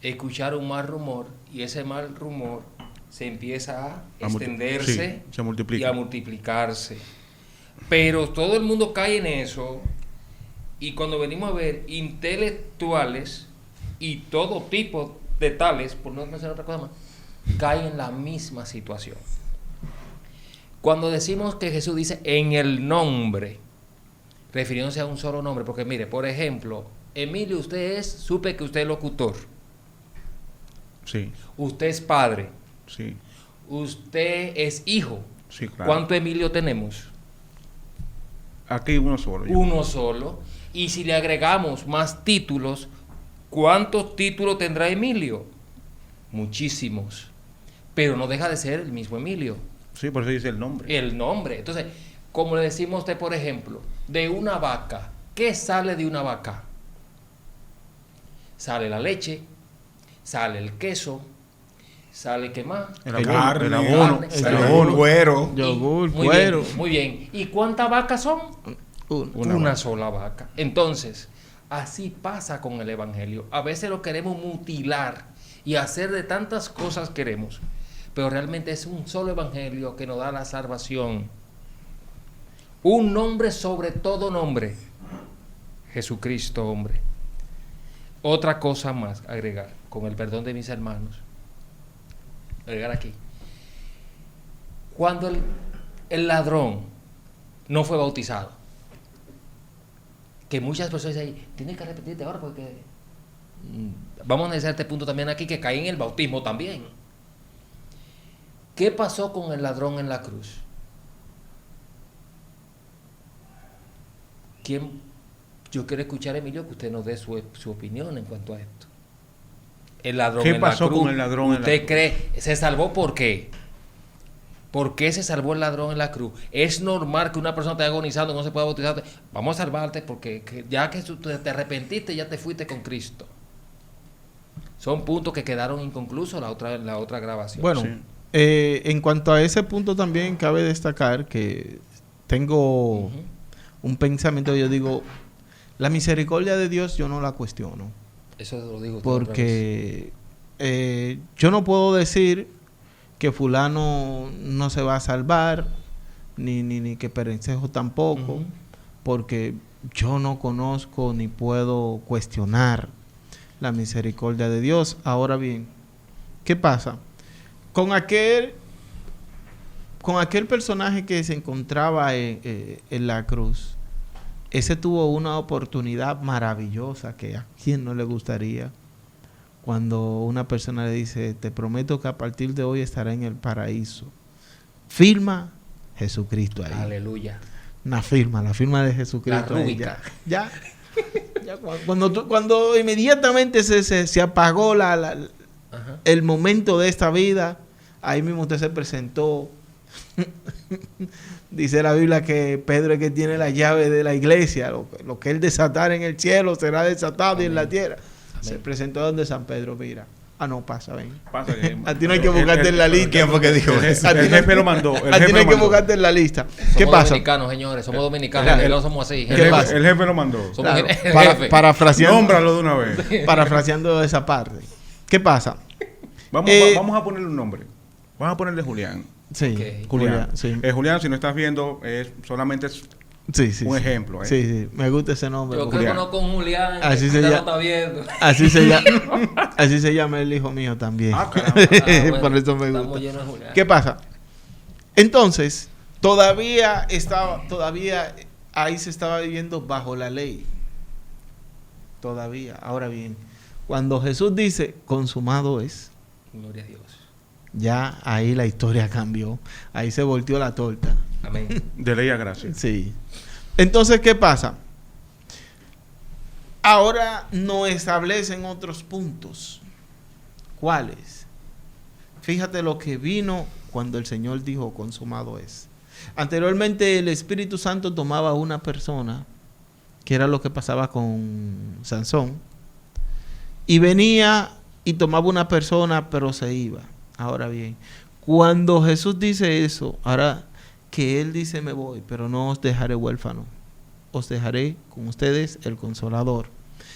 Speaker 3: escuchar un mal rumor y ese mal rumor se empieza a extenderse
Speaker 4: sí, se multiplica.
Speaker 3: y a multiplicarse. Pero todo el mundo cae en eso, y cuando venimos a ver intelectuales y todo tipo de tales, por no mencionar otra cosa más, caen en la misma situación. Cuando decimos que Jesús dice en el nombre, refiriéndose a un solo nombre, porque mire, por ejemplo, Emilio, supe que usted es locutor,
Speaker 4: Sí,
Speaker 3: usted es padre,
Speaker 4: sí,
Speaker 3: usted es hijo.
Speaker 4: sí, claro.
Speaker 3: ¿Cuánto Emilio tenemos?
Speaker 4: Aquí uno solo.
Speaker 3: Uno solo. Y si le agregamos más títulos, ¿cuántos títulos tendrá Emilio? Muchísimos. Pero no deja de ser el mismo Emilio.
Speaker 4: Sí, por eso dice el nombre.
Speaker 3: El nombre. Entonces, como le decimos a usted, por ejemplo, de una vaca, ¿qué sale de una vaca? Sale la leche, sale el queso, sale ¿qué más?
Speaker 4: El
Speaker 1: El
Speaker 4: abono,
Speaker 2: carne,
Speaker 4: el abono,
Speaker 3: carne,
Speaker 4: el
Speaker 2: el
Speaker 4: abono.
Speaker 2: cuero.
Speaker 1: Yogur,
Speaker 3: muy
Speaker 1: cuero.
Speaker 3: bien, muy bien. ¿Y cuántas vacas son?
Speaker 1: Una
Speaker 3: Una
Speaker 1: vaca.
Speaker 3: sola vaca. Entonces, así pasa con el Evangelio. A veces lo queremos mutilar y hacer de tantas cosas queremos, pero realmente es un solo Evangelio que nos da la salvación. Un nombre sobre todo nombre. Jesucristo, hombre. Otra cosa más, agregar, con el perdón de mis hermanos. Agregar aquí. Cuando el ladrón no fue bautizado, que muchas personas dicen, tienes que repetirte ahora porque vamos a analizar este punto también aquí, que cae en el bautismo también. ¿Qué pasó con el ladrón en la cruz? Yo quiero escuchar, Emilio, que usted nos dé su opinión en cuanto a esto. El ladrón
Speaker 4: ¿Qué
Speaker 3: en la
Speaker 4: pasó
Speaker 3: cruz,
Speaker 4: con el ladrón en la
Speaker 3: ¿usted
Speaker 4: cruz?
Speaker 3: cree se salvó por qué? ¿Por qué se salvó el ladrón en la cruz? Es normal que una persona esté agonizando y no se pueda bautizar. Vamos a salvarte porque ya que te arrepentiste, ya te fuiste con Cristo. Son puntos que quedaron inconclusos en la otra grabación.
Speaker 1: Bueno,
Speaker 4: Sí.
Speaker 1: en cuanto a ese punto también cabe destacar que tengo
Speaker 3: Ujú.
Speaker 1: un pensamiento, yo digo, la misericordia de Dios yo no la cuestiono,
Speaker 3: Eso lo digo usted otra vez.
Speaker 1: porque yo no puedo decir que fulano no se va a salvar, ni que Perencejo tampoco,
Speaker 3: Ujú.
Speaker 1: porque yo no conozco ni puedo cuestionar la misericordia de Dios. Ahora bien, ¿qué pasa? Con aquel personaje que se encontraba en la cruz, ese tuvo una oportunidad maravillosa que a quien no le gustaría, cuando una persona le dice, te prometo que a partir de hoy estará en el paraíso. Firma Jesucristo ahí.
Speaker 3: Aleluya.
Speaker 1: La firma de Jesucristo.
Speaker 3: La
Speaker 1: ahí,
Speaker 3: rúbrica.
Speaker 1: ya cuando inmediatamente se apagó
Speaker 3: Ajá.
Speaker 1: el momento de esta vida, ahí mismo usted se presentó. Dice la Biblia que Pedro es que tiene la llave de la iglesia. Lo que él desatar en el cielo será desatado. Amén. Y en la tierra. Amén. Se presentó donde San Pedro, mira. Ah, no, pasa, ven.
Speaker 4: Pasa,
Speaker 1: a ti no hay que buscarte en la lista.
Speaker 2: ¿Quién fue que dijo eso?
Speaker 4: El jefe lo mandó.
Speaker 1: A ti no hay que buscarte en la lista. ¿Qué
Speaker 3: Somos
Speaker 1: pasa?
Speaker 3: dominicanos, señores. Somos dominicanos. No somos así.
Speaker 4: El jefe lo mandó.
Speaker 3: Somos
Speaker 1: Claro,
Speaker 3: el jefe.
Speaker 1: parafraseando,
Speaker 4: Nómbralo de una vez.
Speaker 1: parafraseando esa parte. ¿Qué pasa?
Speaker 4: Vamos a ponerle un nombre. Vamos a ponerle Julián.
Speaker 1: Sí,
Speaker 3: Okay.
Speaker 1: Julián. Sí.
Speaker 4: Julián, si no estás viendo, solamente es
Speaker 1: Sí, sí,
Speaker 4: un
Speaker 1: sí.
Speaker 4: ejemplo.
Speaker 1: Sí, sí, me gusta ese nombre.
Speaker 3: Yo
Speaker 1: porque
Speaker 3: creo que no con Julián.
Speaker 1: Así
Speaker 3: que
Speaker 1: se
Speaker 3: usted
Speaker 1: llama.
Speaker 3: lo está viendo.
Speaker 1: Así se llama el hijo mío también.
Speaker 4: Ah, caramba.
Speaker 3: Bueno,
Speaker 1: Por eso me
Speaker 3: estamos
Speaker 1: gusta.
Speaker 3: llenos de Julián.
Speaker 1: ¿Qué pasa? Entonces, todavía ahí se estaba viviendo bajo la ley. Todavía. Ahora bien, cuando Jesús dice, consumado es,
Speaker 3: Gloria a Dios.
Speaker 1: ya ahí la historia cambió. Ahí se volteó la torta.
Speaker 3: Amén.
Speaker 4: De ley a gracia.
Speaker 1: Sí. Entonces, ¿qué pasa? Ahora no establecen otros puntos. ¿Cuáles? Fíjate lo que vino cuando el Señor dijo consumado es. Anteriormente el Espíritu Santo tomaba a una persona, que era lo que pasaba con Sansón, y venía y tomaba una persona, pero se iba. Ahora bien, cuando Jesús dice eso, ahora que Él dice me voy, pero no os dejaré huérfano, os dejaré con ustedes el Consolador.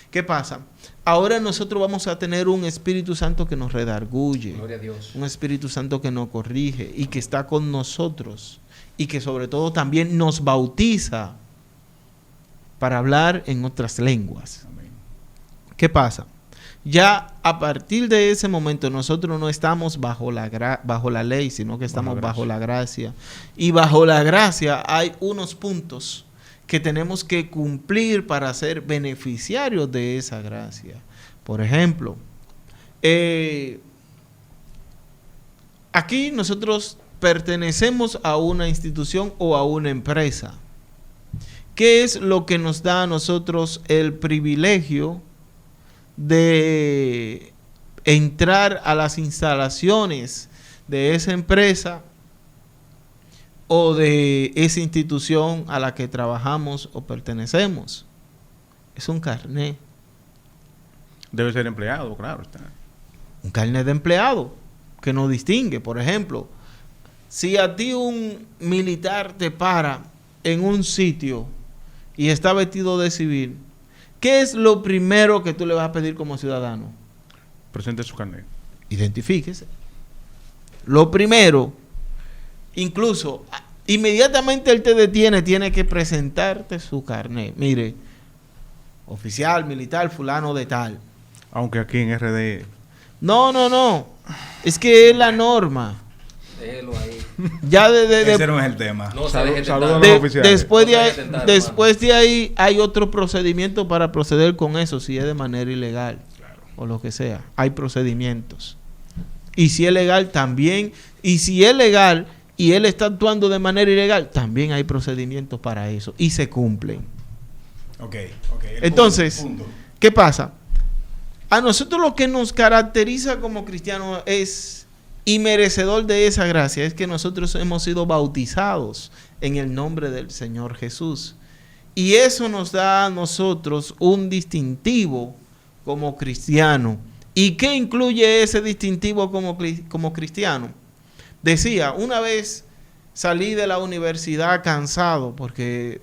Speaker 1: ¿Qué pasa? Ahora nosotros vamos a tener un Espíritu Santo que nos redarguye,
Speaker 3: Gloria a Dios.
Speaker 1: un Espíritu Santo que nos corrige y que está con nosotros y que sobre todo también nos bautiza para hablar en otras lenguas.
Speaker 2: Amén.
Speaker 1: ¿Qué pasa? Ya a partir de ese momento nosotros no estamos bajo la ley, sino que estamos bajo la gracia. Y bajo la gracia hay unos puntos que tenemos que cumplir para ser beneficiarios de esa gracia. Por ejemplo, aquí nosotros pertenecemos a una institución o a una empresa. ¿Qué es lo que nos da a nosotros el privilegio de entrar a las instalaciones de esa empresa o de esa institución a la que trabajamos o pertenecemos? Es un carnet.
Speaker 4: Debe ser empleado, claro está.
Speaker 1: Un carnet de empleado que nos distingue. Por ejemplo, si a ti un militar te para en un sitio y está vestido de civil, ¿qué es lo primero que tú le vas a pedir como ciudadano?
Speaker 4: Presente su carnet.
Speaker 1: Identifíquese. Lo primero, incluso, inmediatamente él te detiene, tiene que presentarte su carnet. Mire, oficial, militar, fulano de tal.
Speaker 4: Aunque aquí en RD...
Speaker 1: No. Es que es la norma.
Speaker 3: Déjelo ahí.
Speaker 1: Ya
Speaker 2: Ese no es el tema.
Speaker 3: No se
Speaker 4: Salud-
Speaker 3: deje
Speaker 4: saludos
Speaker 3: tentar.
Speaker 4: a los oficiales.
Speaker 1: después,
Speaker 3: No
Speaker 1: de
Speaker 3: se
Speaker 1: ahí,
Speaker 3: deje tentar,
Speaker 1: después de ahí hay otro procedimiento para proceder con eso, si es de manera ilegal o lo que sea. Hay procedimientos. Y si es legal también, y si es legal y él está actuando de manera ilegal, también hay procedimientos para eso y se cumplen.
Speaker 2: Ok.
Speaker 1: Entonces,
Speaker 2: Punto.
Speaker 1: ¿qué pasa? A nosotros lo que nos caracteriza como cristianos es, y merecedor de esa gracia, es que nosotros hemos sido bautizados en el nombre del Señor Jesús. Y eso nos da a nosotros un distintivo como cristiano. ¿Y qué incluye ese distintivo como cristiano? Decía, una vez salí de la universidad cansado porque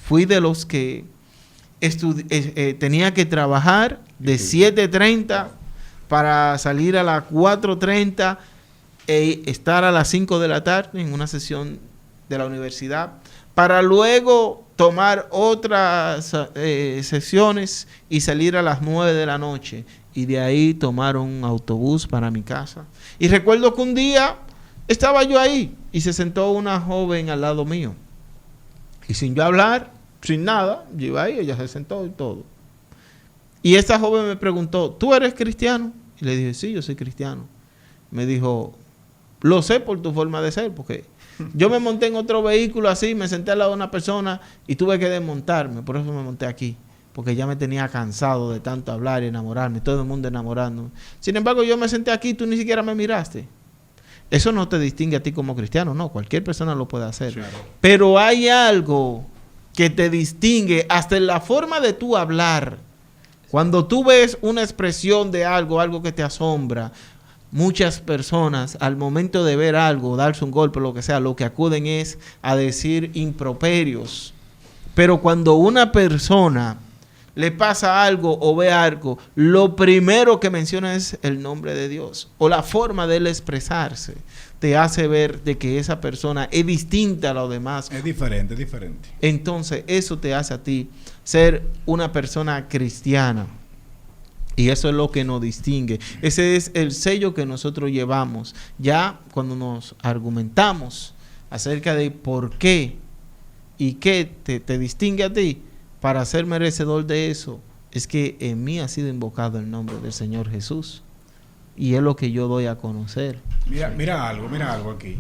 Speaker 1: fui de los que tenía que trabajar de 7:30 para salir a las 4:30 e estar a las 5 de la tarde en una sesión de la universidad, para luego tomar otras sesiones y salir a las 9 de la noche y de ahí tomar un autobús para mi casa. Y recuerdo que un día estaba yo ahí y se sentó una joven al lado mío y sin yo hablar, sin nada, yo iba ahí, ella se sentó y todo. Y esta joven me preguntó, ¿tú eres cristiano? Y le dije, sí, yo soy cristiano. Me dijo, lo sé por tu forma de ser, porque yo me monté en otro vehículo así, me senté al lado de una persona y tuve que desmontarme, por eso me monté aquí. porque ya me tenía cansado de tanto hablar y enamorarme, todo el mundo enamorándome. Sin embargo, yo me senté aquí y tú ni siquiera me miraste. Eso no te distingue a ti como cristiano, no, cualquier persona lo puede hacer.
Speaker 4: Sí, claro.
Speaker 1: Pero hay algo que te distingue hasta en la forma de tú hablar. Cuando tú ves una expresión de algo, algo que te asombra, muchas personas al momento de ver algo, darse un golpe, lo que sea, lo que acuden es a decir improperios. Pero cuando una persona le pasa algo o ve algo, lo primero que menciona es el nombre de Dios o la forma de él expresarse. Te hace ver de que esa persona es distinta a los demás.
Speaker 2: Es diferente, es diferente.
Speaker 1: Entonces, eso te hace a ti ser una persona cristiana. Y eso es lo que nos distingue. Ese es el sello que nosotros llevamos. Ya cuando nos argumentamos acerca de por qué y qué te distingue a ti para ser merecedor de eso, es que en mí ha sido invocado el nombre del Señor Jesús. Y es lo que yo doy a conocer.
Speaker 2: Mira algo aquí.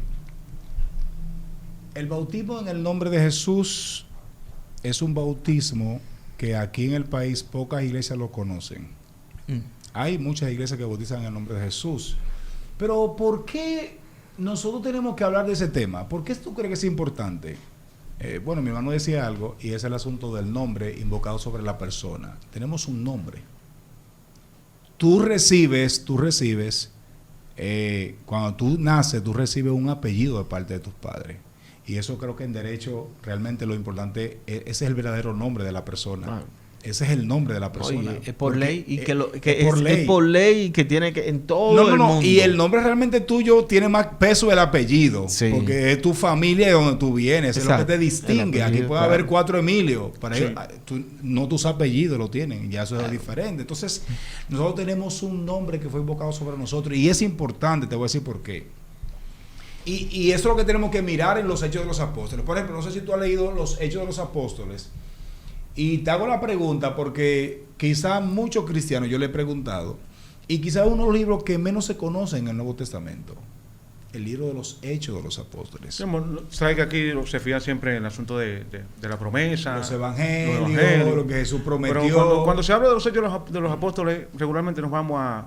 Speaker 2: El bautismo en el nombre de Jesús es un bautismo que aquí en el país pocas iglesias lo conocen. Hay muchas iglesias que bautizan en el nombre de Jesús. Pero ¿por qué nosotros tenemos que hablar de ese tema? ¿Por qué tú crees que es importante? Bueno, mi hermano decía algo y es el asunto del nombre invocado sobre la persona. Tenemos un nombre. Tú recibes, cuando tú naces, tú recibes un apellido de parte de tus padres. Y eso creo que en derecho realmente lo importante, ese es el verdadero nombre de la persona.
Speaker 1: Claro.
Speaker 2: Ese es el nombre de la persona.
Speaker 1: Oye, es por ley y que
Speaker 2: es
Speaker 1: por ley que tiene que en todo el mundo.
Speaker 2: Y el nombre realmente tuyo tiene más peso del apellido,
Speaker 1: sí,
Speaker 2: porque es tu familia de donde tú vienes,
Speaker 1: exacto,
Speaker 2: es lo que te distingue. Aquí puede
Speaker 1: claro,
Speaker 2: haber 4 Emilio, para
Speaker 4: sí,
Speaker 2: ellos, no tus apellidos lo tienen, ya eso es diferente. Entonces, nosotros tenemos un nombre que fue invocado sobre nosotros y es importante, te voy a decir por qué. Y eso es lo que tenemos que mirar en los Hechos de los Apóstoles. Por ejemplo, no sé si tú has leído los Hechos de los Apóstoles. Y te hago la pregunta porque quizá muchos cristianos, yo le he preguntado, y quizá uno de los libros que menos se conocen en el Nuevo Testamento, el libro de los Hechos de los Apóstoles.
Speaker 4: Sabes que aquí se fija siempre en el asunto de la promesa,
Speaker 2: los evangelios, lo que Jesús prometió.
Speaker 4: Pero cuando se habla de los Hechos de los Apóstoles, regularmente nos vamos a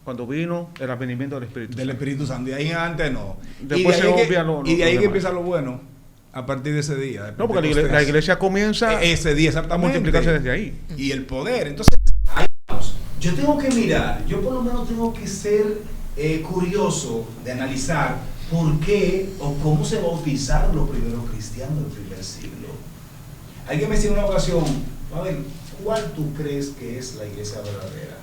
Speaker 4: cuando vino el advenimiento del Espíritu Santo.
Speaker 2: Del Espíritu Santo, y ahí antes no.
Speaker 4: Después se obvia lo
Speaker 2: y de ahí que
Speaker 4: demás.
Speaker 2: empieza lo bueno. A partir de ese día.
Speaker 4: No, porque la iglesia comienza
Speaker 2: ese día
Speaker 4: a multiplicarse desde ahí.
Speaker 2: Y el poder. Entonces, ahí vamos. Yo tengo que mirar, yo por lo menos tengo que ser curioso de analizar por qué o cómo se bautizaron los primeros cristianos del primer siglo. Alguien me decía en una ocasión, a ver, ¿cuál tú crees que es la iglesia verdadera?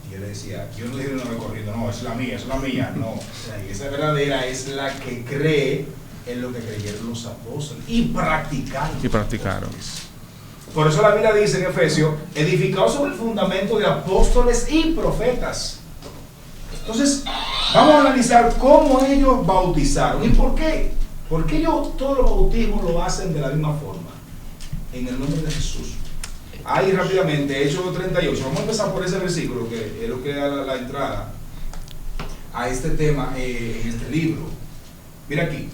Speaker 2: Y yo le decía, yo no dije no corriendo, no, es la mía, no. La iglesia verdadera es la que cree en lo que creyeron los apóstoles y practicaron. Por eso la Biblia dice en Efesios, edificado sobre el fundamento de apóstoles y profetas. Entonces, vamos a analizar cómo ellos bautizaron y por qué. Porque ellos todos los bautismos lo hacen de la misma forma, en el nombre de Jesús. Ahí rápidamente, Hechos 38. Vamos a empezar por ese versículo que es lo que da la entrada a este tema en este libro. Mira aquí.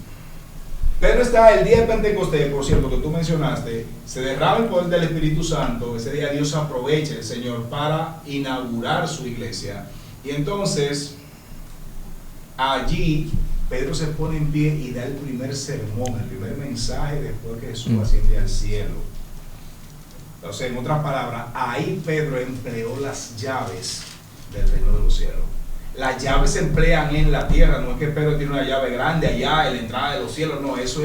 Speaker 2: Pero está el día de Pentecostés, por cierto, que tú mencionaste, se derrama el poder del Espíritu Santo. Ese día Dios aprovecha, el Señor, para inaugurar su iglesia. Y entonces, allí, Pedro se pone en pie y da el primer sermón, el primer mensaje después que Jesús asciende al cielo. Entonces, en otras palabras, ahí Pedro empleó las llaves del reino de los cielos. Las llaves se emplean en la tierra, no es que Pedro tiene una llave grande allá en la entrada de los cielos, no, eso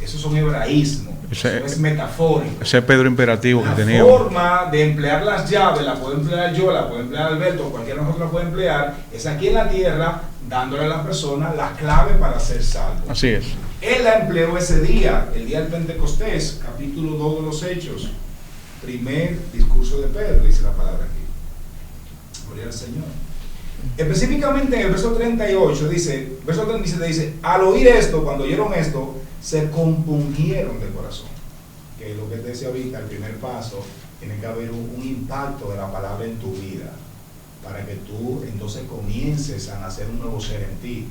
Speaker 2: son hebraísmos, eso es metafórico.
Speaker 4: Ese Pedro imperativo
Speaker 2: la
Speaker 4: que tenía.
Speaker 2: La forma de emplear las llaves, la puedo emplear yo, la puede emplear Alberto, cualquiera de nosotros la puede emplear, es aquí en la tierra, dándole a las personas las claves para ser salvos.
Speaker 4: Así es.
Speaker 2: Él la empleó ese día, el día del Pentecostés, capítulo 2 de los Hechos, primer discurso de Pedro, dice la palabra aquí. Gloria al Señor. Específicamente en el verso 38 dice, verso 37 dice, al oír esto, cuando oyeron esto, se compungieron de corazón. Que es lo que te decía ahorita, el primer paso, tiene que haber un impacto de la palabra en tu vida, para que tú entonces comiences a nacer un nuevo ser en ti.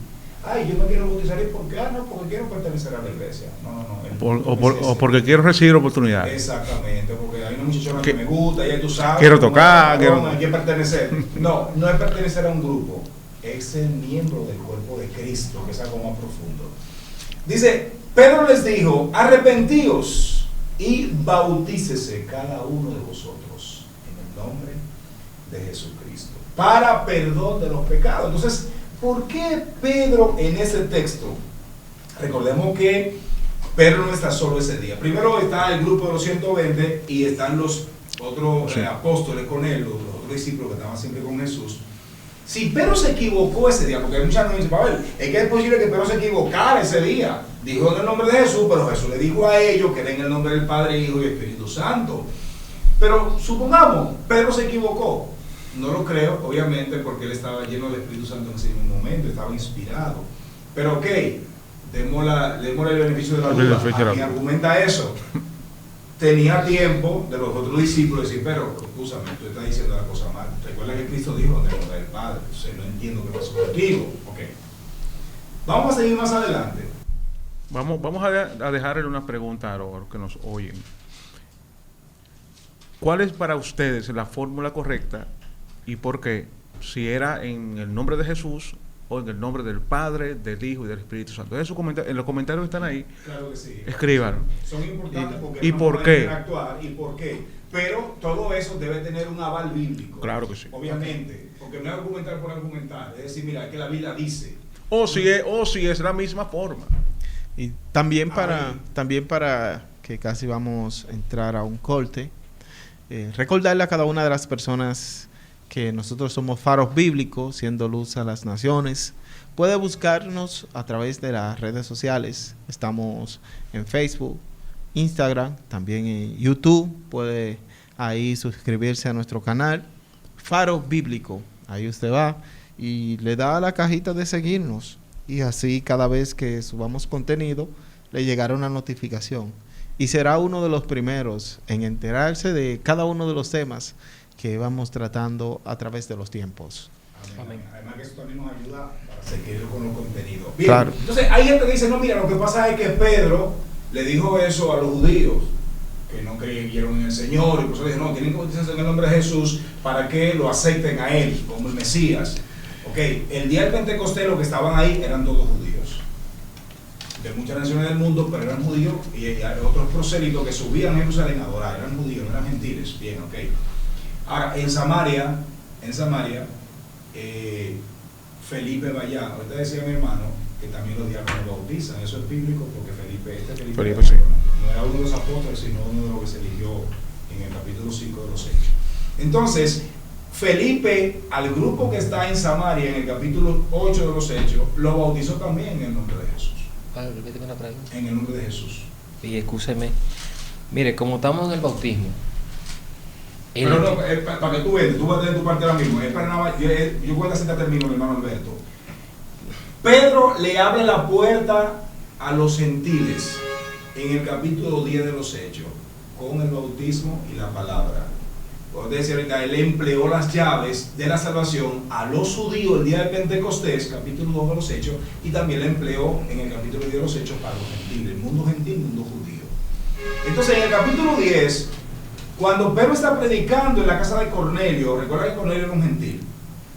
Speaker 2: ay, yo me quiero bautizar, ¿y por qué? No, porque quiero pertenecer a la iglesia.
Speaker 4: O porque quiero recibir oportunidades.
Speaker 2: Exactamente, porque hay una muchachona que me gusta, ya tú sabes.
Speaker 4: Quiero tocar,
Speaker 2: hay que pertenecer. No es pertenecer a un grupo, es ser miembro del cuerpo de Cristo, que es algo más profundo. Dice, Pedro les dijo, arrepentíos y bautícese cada uno de vosotros en el nombre de Jesucristo, para perdón de los pecados. Entonces, ¿por qué Pedro en ese texto? Recordemos que Pedro no está solo ese día. Primero está el grupo de los 120 y están los otros apóstoles con él, los otros discípulos que estaban siempre con Jesús. Si Pedro se equivocó ese día, porque hay muchas gente dice, Pablo, es que es posible que Pedro se equivocara ese día. Dijo en el nombre de Jesús, pero Jesús le dijo a ellos que era en el nombre del Padre, Hijo y Espíritu Santo. Pero supongamos, Pedro se equivocó. No lo creo, obviamente, porque él estaba lleno del Espíritu Santo en ese mismo momento, estaba inspirado. Pero ok, démosle el beneficio de la duda. ¿A quién argumenta eso? Tenía tiempo de los otros discípulos decir, pero, escúchame, tú estás diciendo la cosa mal. Recuerda que Cristo dijo, en el nombre del Padre. Entonces, no entiendo qué pasó contigo. Ok. Vamos a seguir más adelante.
Speaker 4: Vamos a dejarle una pregunta a los que nos oyen. ¿Cuál es para ustedes la fórmula correcta y por qué? Si era en el nombre de Jesús o en el nombre del Padre, del Hijo y del Espíritu Santo. En los comentarios están ahí.
Speaker 2: Claro que sí.
Speaker 4: Escriban.
Speaker 2: Son importantes porque
Speaker 4: ¿Y por qué?
Speaker 2: Interactuar y por qué. Pero todo eso debe tener un aval bíblico.
Speaker 4: Claro que sí.
Speaker 2: Obviamente. Porque no es argumentar por argumentar. Es decir, mira, que la Biblia dice.
Speaker 4: O si es la misma forma.
Speaker 1: Y también para que casi vamos a entrar a un corte, recordarle a cada una de las personas que nosotros somos faros bíblicos, siendo luz a las naciones. Puede buscarnos a través de las redes sociales. Estamos en Facebook, Instagram, también en YouTube. Puede ahí suscribirse a nuestro canal, Faro Bíblico. Ahí usted va y le da a la cajita de seguirnos. Y así cada vez que subamos contenido, le llegará una notificación. Y será uno de los primeros en enterarse de cada uno de los temas que vamos tratando a través de los tiempos.
Speaker 2: Amén. Además que eso también nos ayuda para seguir con los contenidos. Bien,
Speaker 1: claro.
Speaker 2: Entonces hay gente que dice, no, mira, lo que pasa es que Pedro le dijo eso a los judíos, que no creyeron en el Señor, y por eso dijo, no, tienen que bautizarse en el nombre de Jesús para que lo acepten a él como el Mesías. Ok, el día del Pentecostés los que estaban ahí eran todos judíos, de muchas naciones del mundo, pero eran judíos, y hay otros prosélitos que subían a Jerusalén a adorar, eran judíos, no eran gentiles. Bien, ok. Ahora, en Samaria, Felipe va allá. Ahorita decía mi hermano que también los diáconos bautizan. Eso es bíblico porque Felipe
Speaker 4: sí.
Speaker 2: No era uno de los apóstoles, sino uno de los que se eligió en el capítulo 5 de los Hechos. Entonces, Felipe, al grupo que está en Samaria, en el capítulo 8 de los Hechos, lo bautizó también en el nombre de Jesús. En el nombre de Jesús.
Speaker 3: Y escúcheme, mire, como estamos en el bautismo.
Speaker 2: Pero no, para que tú veas, tú vas a tener tu parte ahora mismo. Yo voy a citar termino, mi hermano Alberto. Pedro le abre la puerta a los gentiles en el capítulo 10 de los Hechos, con el bautismo y la palabra. Como te decía ahorita, él empleó las llaves de la salvación a los judíos el día de Pentecostés, capítulo 2 de los Hechos, y también la empleó en el capítulo 10 de los Hechos para los gentiles, el mundo gentil, el mundo judío. Entonces, en el capítulo 10, cuando Pedro está predicando en la casa de Cornelio, recuerda que Cornelio era un gentil,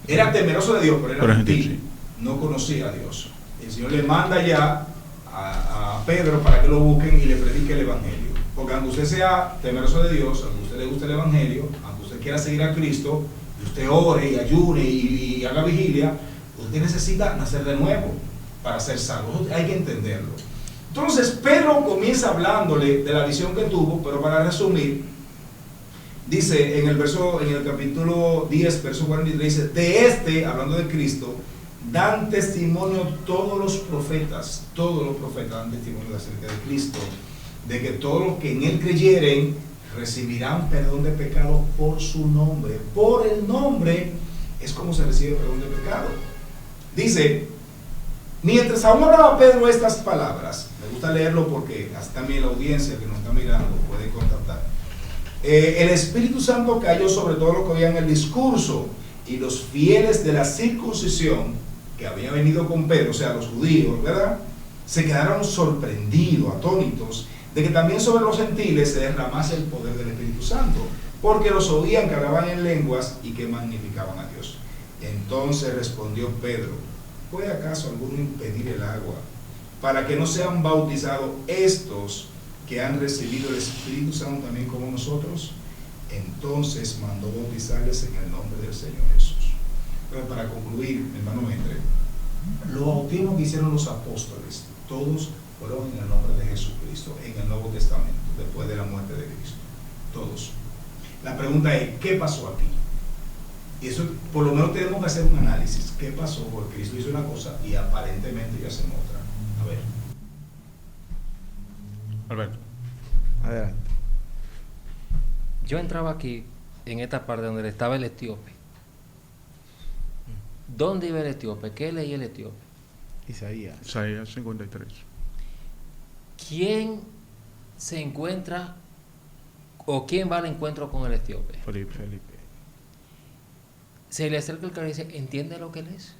Speaker 2: era temeroso de Dios, pero era gentil, sí. No conocía a Dios. El Señor le manda ya a Pedro para que lo busquen y le predique el Evangelio. Porque aunque usted sea temeroso de Dios, aunque a usted le guste el Evangelio, aunque usted quiera seguir a Cristo, y usted ore y ayune y haga vigilia, usted necesita nacer de nuevo para ser salvo. Eso hay que entenderlo. Entonces Pedro comienza hablándole de la visión que tuvo, pero para resumir, dice en el capítulo 10, verso 43, dice, hablando de Cristo, dan testimonio todos los profetas dan testimonio acerca de Cristo, de que todos los que en él creyeren recibirán perdón de pecados por su nombre. Por el nombre es como se recibe perdón de pecado. Dice, mientras aún hablaba Pedro estas palabras, me gusta leerlo porque así también la audiencia que nos está mirando puede contactar. El Espíritu Santo cayó sobre todos los que oían el discurso, y los fieles de la circuncisión que había venido con Pedro, o sea, los judíos, ¿verdad? Se quedaron sorprendidos, atónitos, de que también sobre los gentiles se derramase el poder del Espíritu Santo, porque los oían que hablaban en lenguas y que magnificaban a Dios. Entonces respondió Pedro: ¿puede acaso alguno impedir el agua para que no sean bautizados estos que han recibido el Espíritu Santo también como nosotros? Entonces mandó bautizarles en el nombre del Señor Jesús. Pero para concluir, hermano Entre, los bautismos que hicieron los apóstoles, todos fueron en el nombre de Jesucristo, en el Nuevo Testamento, después de la muerte de Cristo. Todos. La pregunta es, ¿qué pasó aquí? Y eso, por lo menos tenemos que hacer un análisis. ¿Qué pasó? Porque Cristo hizo una cosa y aparentemente ya hacemos otra. A ver.
Speaker 4: Alberto.
Speaker 1: Adelante.
Speaker 3: Yo entraba aquí, en esta parte donde estaba el etíope. ¿Dónde iba el etíope? ¿Qué leía el etíope?
Speaker 1: Isaías.
Speaker 4: Isaías 53.
Speaker 3: ¿Quién se encuentra o quién va al encuentro con el etíope?
Speaker 4: Felipe.
Speaker 3: Se le acerca el que le dice, ¿entiende lo que lees?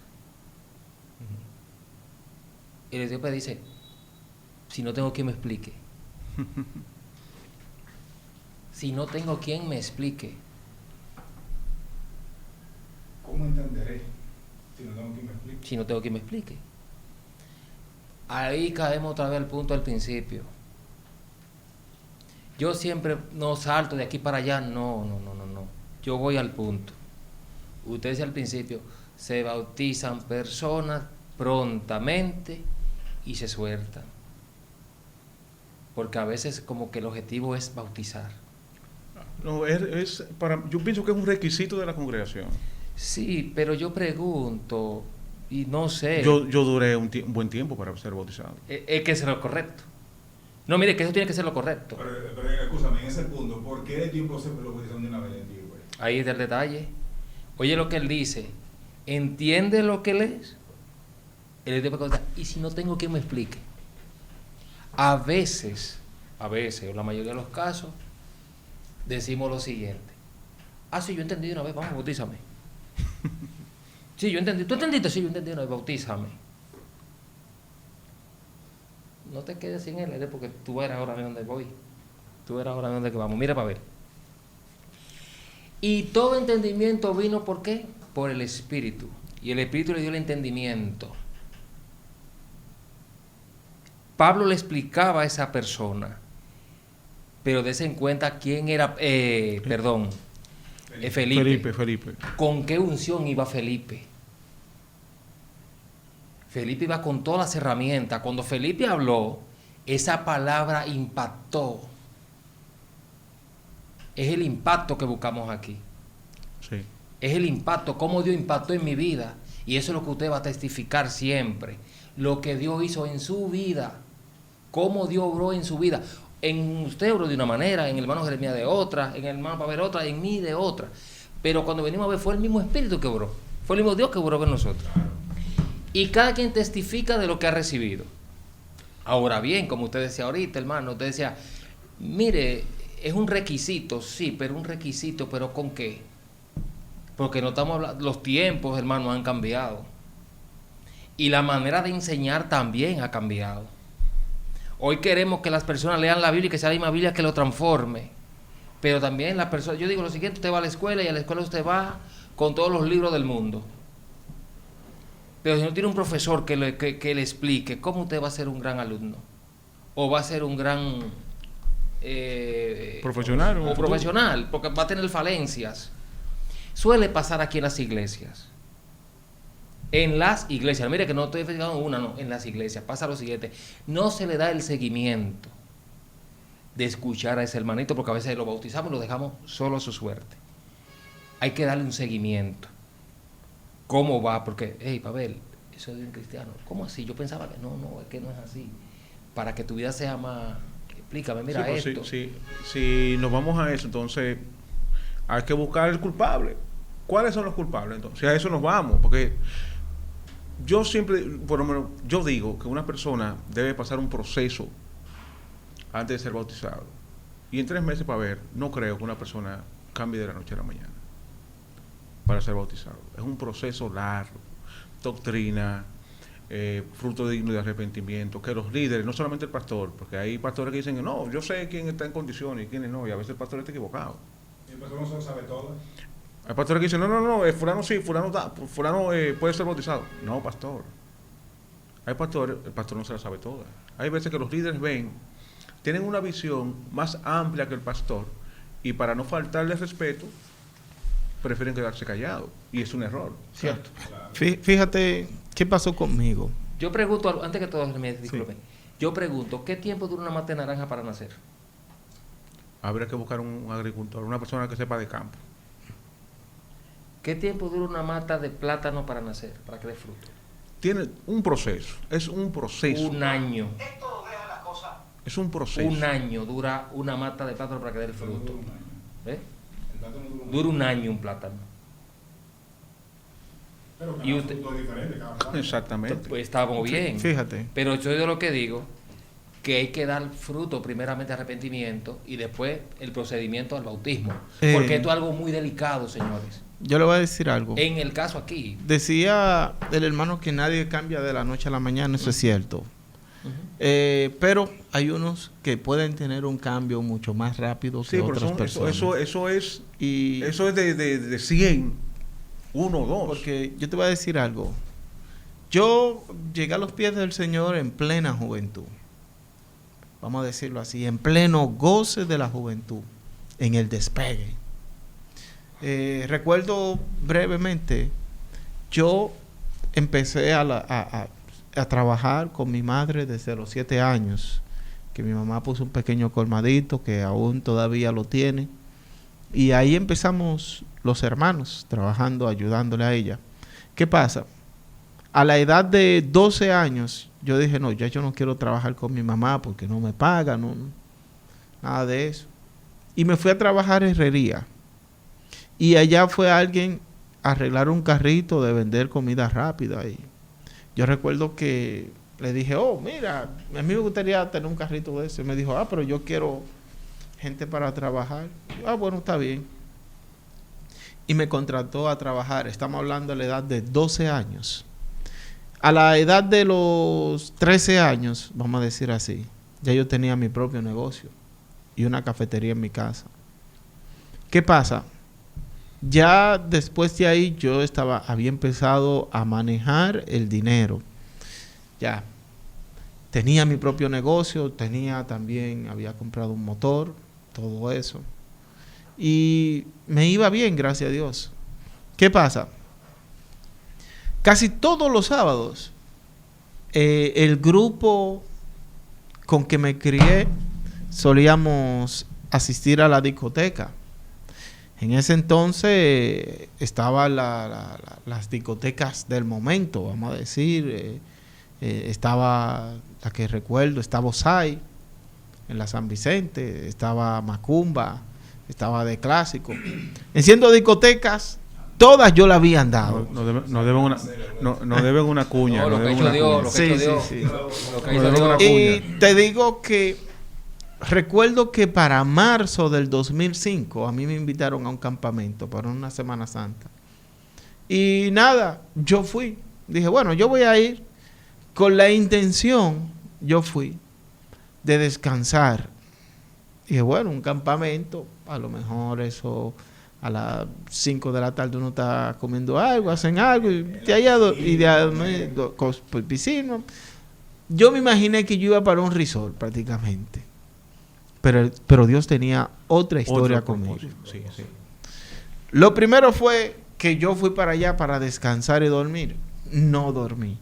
Speaker 3: El etíope dice, si no tengo quien me explique. Si no tengo quien me explique.
Speaker 2: ¿Cómo entenderé si no tengo quien me explique?
Speaker 3: Si no tengo quien me explique. Ahí caemos otra vez al punto del principio. Yo siempre no salto de aquí para allá, no. Yo voy al punto. Usted dice al principio, se bautizan personas prontamente y se sueltan. Porque a veces como que el objetivo es bautizar.
Speaker 4: No, yo pienso que es un requisito de la congregación.
Speaker 3: Sí, pero yo pregunto, y no sé.
Speaker 4: Yo duré un buen tiempo para ser bautizado.
Speaker 3: Es que es lo correcto. No, mire, que eso tiene que ser lo correcto.
Speaker 2: Pero escúchame, en ese punto, ¿por qué el tiempo se lo bautizaron de una vez?
Speaker 3: Ahí está el detalle. Oye lo que él dice, ¿entiende lo que lees? Él te pregunta, ¿y si no tengo quien me explique? A veces, o la mayoría de los casos, decimos lo siguiente: sí, yo entendí de una vez, vamos, bautízame. Sí, yo entendí. ¿Tú entendiste? Sí, yo entendí de una vez, bautízame. No te quedes sin él, porque tú verás ahora de dónde voy. Tú verás ahora de dónde vamos. Mira para ver. Y todo entendimiento vino, ¿por qué? Por el Espíritu. Y el Espíritu le dio el entendimiento. Pablo le explicaba a esa persona, pero dése en cuenta quién era, Felipe. ¿Con qué unción iba Felipe? Felipe iba con todas las herramientas. Cuando Felipe habló, esa palabra impactó. Es el impacto que buscamos aquí.
Speaker 4: Sí.
Speaker 3: Es el impacto, cómo Dios impactó en mi vida. Y eso es lo que usted va a testificar siempre. Lo que Dios hizo en su vida. Cómo Dios obró en su vida. En usted obró de una manera, en el hermano Jeremías de otra, en el hermano Pavel otra, en mí de otra. Pero cuando venimos a ver, fue el mismo Espíritu que obró. Fue el mismo Dios que obró en nosotros. Y cada quien testifica de lo que ha recibido. Ahora bien, como usted decía ahorita, hermano, usted decía, mire, es un requisito, sí, pero un requisito, ¿pero con qué? Porque no estamos hablando, los tiempos, hermano, han cambiado. Y la manera de enseñar también ha cambiado. Hoy queremos que las personas lean la Biblia y que sea la misma Biblia que lo transforme. Pero también las personas, yo digo lo siguiente, usted va a la escuela y a la escuela usted va con todos los libros del mundo. Pero si no tiene un profesor que le explique, ¿cómo usted va a ser un gran alumno? O va a ser un gran
Speaker 4: profesional.
Speaker 3: O profesional, porque va a tener falencias. Suele pasar aquí en las iglesias. En las iglesias, mire que no estoy fijando en una, no, en las iglesias pasa lo siguiente: no se le da el seguimiento de escuchar a ese hermanito, porque a veces lo bautizamos y lo dejamos solo a su suerte. Hay que darle un seguimiento. ¿Cómo va? Porque, hey, Pavel, eso es de un cristiano. ¿Cómo así? Yo pensaba que no, es que no es así. Para que tu vida sea más... Explícame, mira
Speaker 4: sí,
Speaker 3: esto.
Speaker 4: Si nos vamos a eso, entonces hay que buscar el culpable. ¿Cuáles son los culpables? Entonces, a eso nos vamos, porque yo siempre, por lo menos, yo digo que una persona debe pasar un proceso antes de ser bautizado. Y en 3 meses para ver, no creo que una persona cambie de la noche a la mañana para ser bautizado. Es un proceso largo. doctrina, fruto digno de arrepentimiento, que los líderes, no solamente el pastor, porque hay pastores que dicen, no, yo sé quién está en condiciones y quién no, y a veces el pastor está equivocado.
Speaker 2: Y el pastor no se sabe todo.
Speaker 4: Hay pastores que dicen, no, fulano sí, fulano puede ser bautizado. No, pastor. Hay pastores, el pastor no se la sabe toda. Hay veces que los líderes tienen una visión más amplia que el pastor, y para no faltarle respeto, prefieren quedarse callados. Y es un error.
Speaker 1: Cierto. Fíjate qué pasó conmigo.
Speaker 3: Yo pregunto, antes que todo, disculpe, yo pregunto, ¿qué tiempo dura una mata de naranja para nacer?
Speaker 4: Habría que buscar un agricultor, una persona que sepa de campo.
Speaker 3: ¿Qué tiempo dura una mata de plátano para nacer, para que dé fruto?
Speaker 4: Tiene un proceso, es un proceso.
Speaker 3: Un año.
Speaker 4: Es un proceso.
Speaker 3: Un año dura una mata de plátano para que dé el fruto. ¿Eh? Dura un año un plátano.
Speaker 2: Pero
Speaker 3: Y usted-
Speaker 2: fruto diferente cada plátano.
Speaker 4: Exactamente.
Speaker 3: Pues estamos bien.
Speaker 1: Fíjate.
Speaker 3: Pero yo de lo que digo, que hay que dar fruto primeramente arrepentimiento y después el procedimiento al bautismo. Porque esto es algo muy delicado, señores.
Speaker 1: Yo le voy a decir algo.
Speaker 3: En el caso aquí.
Speaker 1: Decía el hermano que nadie cambia de la noche a la mañana, eso es cierto. Pero hay unos que pueden tener un cambio mucho más rápido que
Speaker 4: Sí, pero
Speaker 1: otras personas.
Speaker 4: eso es
Speaker 1: Y
Speaker 4: de 100, 1 o 2.
Speaker 1: porque yo te voy a decir algo. Yo llegué a los pies del Señor en plena juventud. Vamos a decirlo así, en pleno goce de la juventud, en el despegue. Recuerdo brevemente, yo empecé a trabajar con mi madre desde los 7 años, que mi mamá puso un pequeño colmadito que aún todavía lo tiene, y ahí empezamos los hermanos trabajando, ayudándole a ella. ¿Qué pasa? A la edad de 12 años, yo dije, no, ya yo no quiero trabajar con mi mamá porque no me paga, no, nada de eso. Y me fui a trabajar en herrería. Y allá fue alguien a arreglar un carrito de vender comida rápida. Y yo recuerdo que le dije, oh, mira, a mí me gustaría tener un carrito de ese. Me dijo, pero yo quiero gente para trabajar. Bueno, está bien. Y me contrató a trabajar. Estamos hablando de la edad de 12 años. A la edad de los 13 años, vamos a decir así, ya yo tenía mi propio negocio y una cafetería en mi casa. ¿Qué pasa? Ya después de ahí yo había empezado a manejar el dinero. Ya tenía mi propio negocio, había comprado un motor, todo eso. Y me iba bien, gracias a Dios. ¿Qué pasa? Casi todos los sábados, el grupo con que me crié solíamos asistir a la discoteca. En ese entonces estaban las discotecas del momento, vamos a decir. Estaba la que recuerdo, estaba Osai en la San Vicente, estaba Macumba, estaba de clásico. En siendo discotecas, todas yo la había andado.
Speaker 4: No deben una cuña.
Speaker 3: No, lo que hizo Dios, lo que hizo Dios.
Speaker 1: Sí.
Speaker 3: Lo que hizo Dios.
Speaker 1: Y te digo que recuerdo que para marzo del 2005 a mí me invitaron a un campamento para una Semana Santa. Y nada, yo fui. Dije, bueno, yo voy a ir con la intención, yo fui, de descansar. Dije, bueno, un campamento, a lo mejor eso a las 5 de la tarde uno está comiendo algo, hacen algo, y de allá piscina. Yo me imaginé que yo iba para un resort prácticamente. Pero Dios tenía otra historia conmigo.
Speaker 4: Sí.
Speaker 1: Lo primero fue que yo fui para allá para descansar y dormir. No dormí.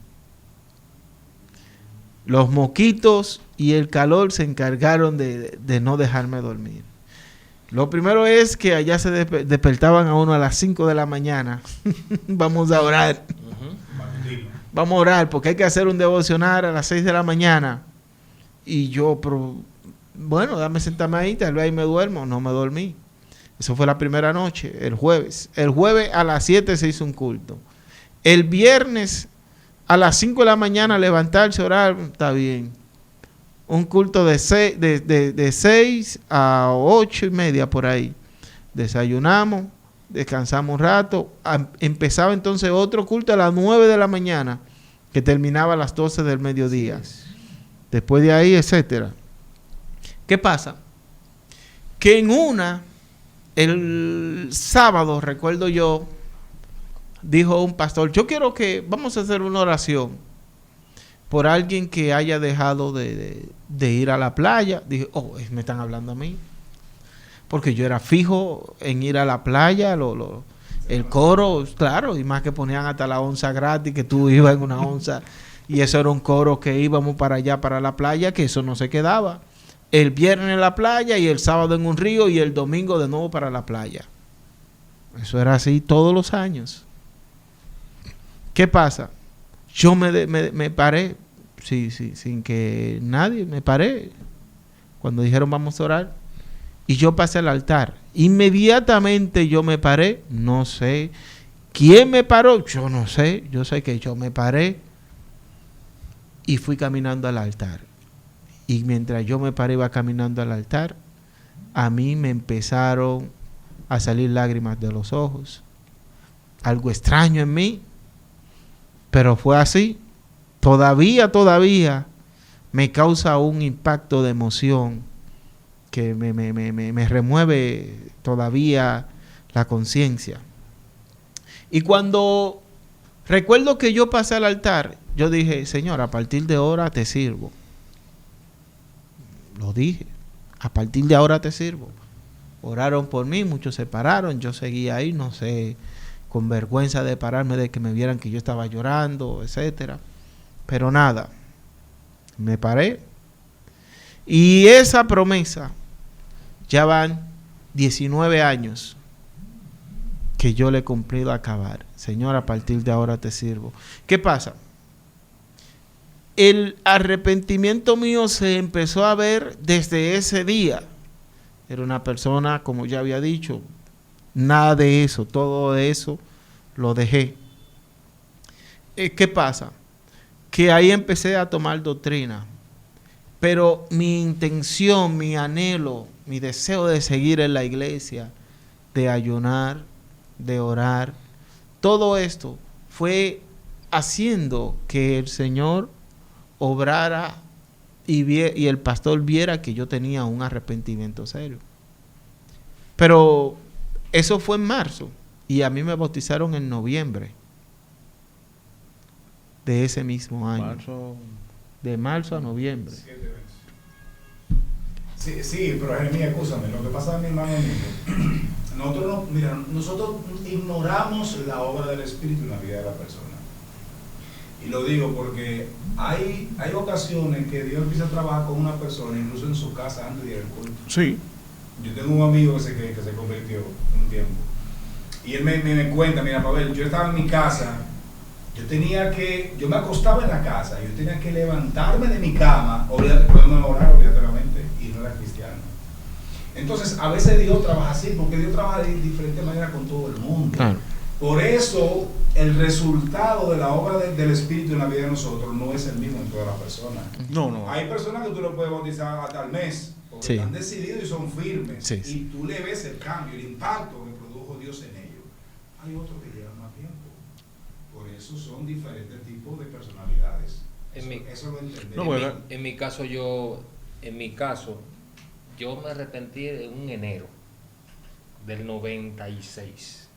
Speaker 1: Los mosquitos y el calor se encargaron de no dejarme dormir. Lo primero es que allá se despertaban a uno a las 5 de la mañana. Vamos a orar. Vamos a orar porque hay que hacer un devocional a las 6 de la mañana. Y yo, bueno, dame sentarme ahí, tal vez ahí me duermo. No me dormí. Eso fue la primera noche, el jueves. El jueves a las 7 se hizo un culto. El viernes a las 5 de la mañana levantarse, orar, está bien. Un culto de 6 a 8 y media por ahí. Desayunamos, descansamos un rato, empezaba entonces otro culto a las 9 de la mañana, que terminaba a las 12 del mediodía. Después de ahí, etcétera. ¿Qué pasa? Que el sábado, recuerdo yo, dijo un pastor, yo quiero que vamos a hacer una oración por alguien que haya dejado de ir a la playa. Dije, me están hablando a mí. Porque yo era fijo en ir a la playa, el coro, claro, y más que ponían hasta la onza gratis, que tú ibas en una onza, y eso era un coro que íbamos para allá, para la playa, que eso no se quedaba. El viernes en la playa, y el sábado en un río, y el domingo de nuevo para la playa. Eso era así todos los años. ¿Qué pasa? Yo me paré, sí, sin que nadie, me paré, cuando dijeron vamos a orar, y yo pasé al altar. Inmediatamente yo me paré, no sé quién me paró, yo no sé, yo sé que yo me paré y fui caminando al altar. Y mientras yo me paré, iba caminando al altar, a mí me empezaron a salir lágrimas de los ojos. Algo extraño en mí, pero fue así. Todavía me causa un impacto de emoción que me remueve todavía la conciencia. Y cuando recuerdo que yo pasé al altar, yo dije, Señor, a partir de ahora te sirvo. Lo dije, a partir de ahora te sirvo. Oraron por mí, muchos se pararon, yo seguí ahí, no sé, con vergüenza de pararme, de que me vieran que yo estaba llorando, etcétera. Pero nada, me paré. Y esa promesa, ya van 19 años que yo le he cumplido a acabar. Señor, a partir de ahora te sirvo. ¿Qué pasa? El arrepentimiento mío se empezó a ver desde ese día. Era una persona, como ya había dicho, nada de eso, todo eso lo dejé. ¿Qué pasa? Que ahí empecé a tomar doctrina. Pero mi intención, mi anhelo, mi deseo de seguir en la iglesia, de ayunar, de orar, todo esto fue haciendo que el Señor obrara y el pastor viera que yo tenía un arrepentimiento serio. Pero eso fue en marzo y a mí me bautizaron en noviembre de ese mismo año. De marzo a noviembre.
Speaker 2: 7 meses. Sí, pero Jeremías, escúchame, lo que pasa, mi hermano amigo, nosotros ignoramos la obra del Espíritu en la vida de la persona. Y lo digo porque hay ocasiones que Dios empieza a trabajar con una persona, incluso en su casa antes de ir al culto.
Speaker 4: Sí.
Speaker 2: Yo tengo un amigo que se convirtió un tiempo. Y él me cuenta, mira, Pavel, yo estaba en mi casa. Yo me acostaba en la casa, yo tenía que levantarme de mi cama, poderme orar obligatoriamente, y no era cristiano. Entonces, a veces Dios trabaja así, porque Dios trabaja de diferente manera con todo el mundo. Claro. Por eso, el resultado de la obra del Espíritu en la vida de nosotros no es el mismo en todas las personas.
Speaker 4: No.
Speaker 2: Hay personas que tú lo puedes bautizar hasta el mes, porque están decididos y son firmes, y tú le ves el cambio, el impacto que produjo Dios en ellos. Hay otros que llevan más tiempo. Por eso son diferentes tipos de personalidades. Eso lo entendemos.
Speaker 3: En mi caso, yo me arrepentí en un enero del 96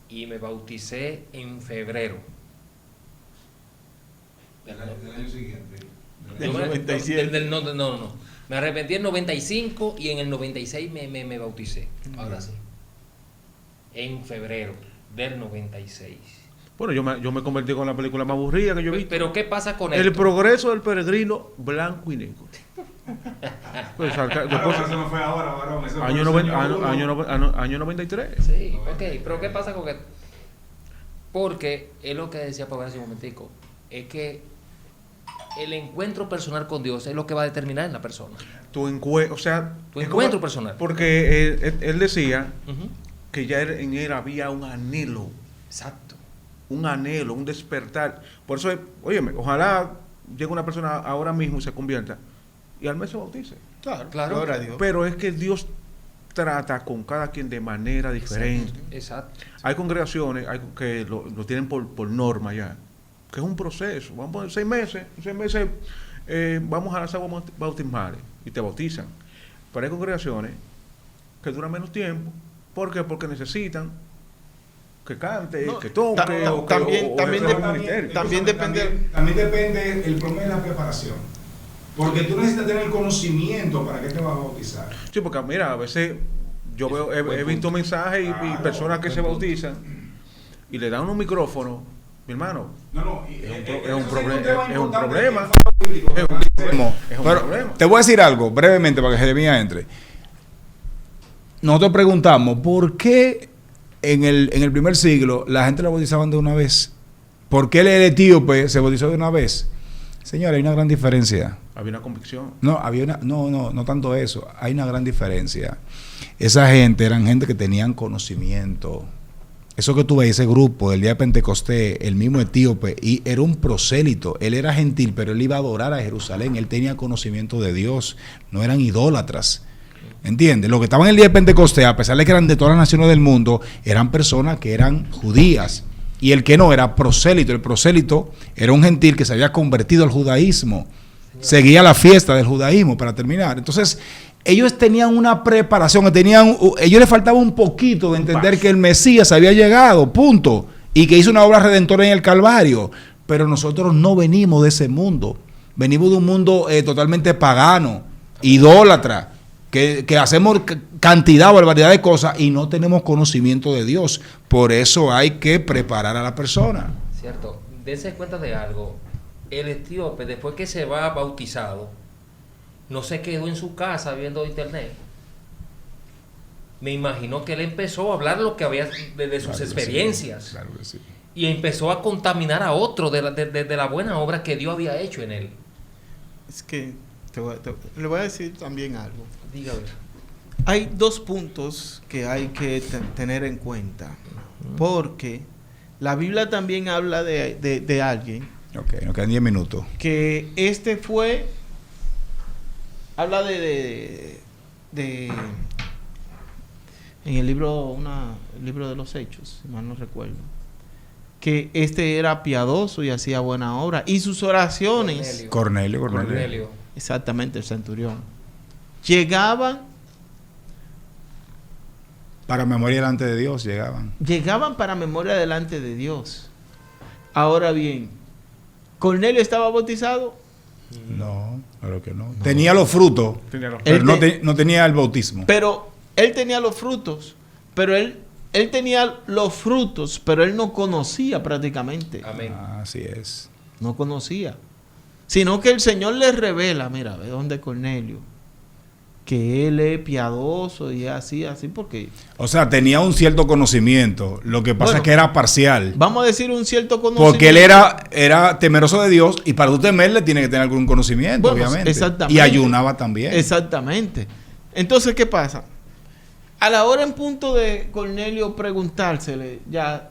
Speaker 3: y me bauticé en febrero
Speaker 2: del año siguiente.
Speaker 1: Del 97.
Speaker 3: No. Me arrepentí en 95 y en el 96 me bauticé. Ahora sí. En febrero del 96.
Speaker 4: Bueno, yo me convertí con la película más aburrida que yo he visto.
Speaker 3: Pero ¿qué pasa con esto?
Speaker 4: El progreso del peregrino blanco y negro. Pues,
Speaker 2: eso no fue ahora, varón.
Speaker 4: Año 93.
Speaker 3: Sí, ok. Pero ¿qué pasa con esto? Porque es lo que decía Pablo hace un momentico. Es que el encuentro personal con Dios es lo que va a determinar en la persona.
Speaker 4: Tu encuentro
Speaker 3: personal.
Speaker 4: Porque él decía que ya en él había un anhelo.
Speaker 3: Exacto.
Speaker 4: Un anhelo, un despertar. Por eso, óyeme, ojalá llegue una persona ahora mismo y se convierta y al mes se bautice.
Speaker 3: Claro.
Speaker 4: Pero es que Dios trata con cada quien de manera diferente.
Speaker 3: Exacto.
Speaker 4: Hay congregaciones que lo tienen por norma ya, que es un proceso. Vamos a poner 6 meses, vamos a las aguas bautismales y te bautizan. Pero hay congregaciones que duran menos tiempo. ¿Por qué? Porque necesitan que cante, que toque,
Speaker 1: también depende.
Speaker 2: También depende el promedio de la preparación. Porque tú necesitas tener el conocimiento para que te vas a bautizar.
Speaker 4: Sí, porque mira, a veces yo veo, he visto mensajes y personas que se bautizan y le dan un micrófono, mi hermano. Es un problema.
Speaker 2: Te voy a decir algo brevemente para que Jeremías entre. Nosotros preguntamos, ¿por qué en el primer siglo la gente la bautizaban de una vez? ¿Por qué el etíope se bautizó de una vez? Señor, hay una gran diferencia.
Speaker 4: Había una convicción.
Speaker 2: No tanto eso. Hay una gran diferencia. Esa gente eran gente que tenían conocimiento. Eso que tú ves, ese grupo del día de Pentecostés, el mismo etíope, y era un prosélito. Él era gentil, pero él iba a adorar a Jerusalén. Él tenía conocimiento de Dios. No eran idólatras. ¿Entiendes? Los que estaban el día de Pentecostés, a pesar de que eran de todas las naciones del mundo, eran personas que eran judías. Y el que no era prosélito. El prosélito era un gentil que se había convertido al judaísmo. Seguía la fiesta del judaísmo, para terminar. Entonces, ellos tenían una preparación, ellos les faltaba un poquito de entender que el Mesías había llegado, punto. Y que hizo una obra redentora en el Calvario. Pero nosotros no venimos de ese mundo. Venimos de un mundo totalmente pagano, idólatra. Que hacemos cantidad o variedad de cosas y no tenemos conocimiento de Dios. Por eso hay que preparar a la persona.
Speaker 3: Cierto. Dense cuenta de algo. El etíope, después que se va bautizado, no se quedó en su casa viendo internet. Me imagino que él empezó a hablar lo que había de sus experiencias.
Speaker 2: Claro que sí.
Speaker 3: Y empezó a contaminar a otro de la buena obra que Dios había hecho en él.
Speaker 1: Es que le voy a decir también algo.
Speaker 3: Dígame.
Speaker 1: Hay 2 puntos que hay que tener en cuenta. Porque la Biblia también habla de alguien.
Speaker 2: Ok, nos quedan 10 minutos.
Speaker 1: Que habla de en el libro de los Hechos, si mal no recuerdo, que era piadoso y hacía buena obra, y sus oraciones,
Speaker 2: Cornelio.
Speaker 1: exactamente, el centurión, llegaban
Speaker 2: para memoria delante de Dios, llegaban
Speaker 1: para memoria delante de Dios. Ahora bien, ¿Cornelio estaba bautizado?
Speaker 2: No, claro que no. Tenía los frutos, pero no tenía el bautismo.
Speaker 1: Pero él tenía los frutos, pero él tenía los frutos, pero él no conocía prácticamente.
Speaker 3: Amén.
Speaker 2: Así es.
Speaker 1: No conocía. Sino que el Señor le revela, mira, ve dónde Cornelio, que él es piadoso y así, porque... O
Speaker 2: sea, tenía un cierto conocimiento. Lo que pasa es que era parcial.
Speaker 1: Vamos a decir un cierto conocimiento.
Speaker 2: Porque él era temeroso de Dios y para tú temerle tiene que tener algún conocimiento, obviamente.
Speaker 1: Exactamente.
Speaker 2: Y ayunaba también.
Speaker 1: Exactamente. Entonces, ¿qué pasa? A la hora en punto de Cornelio preguntársele, ya...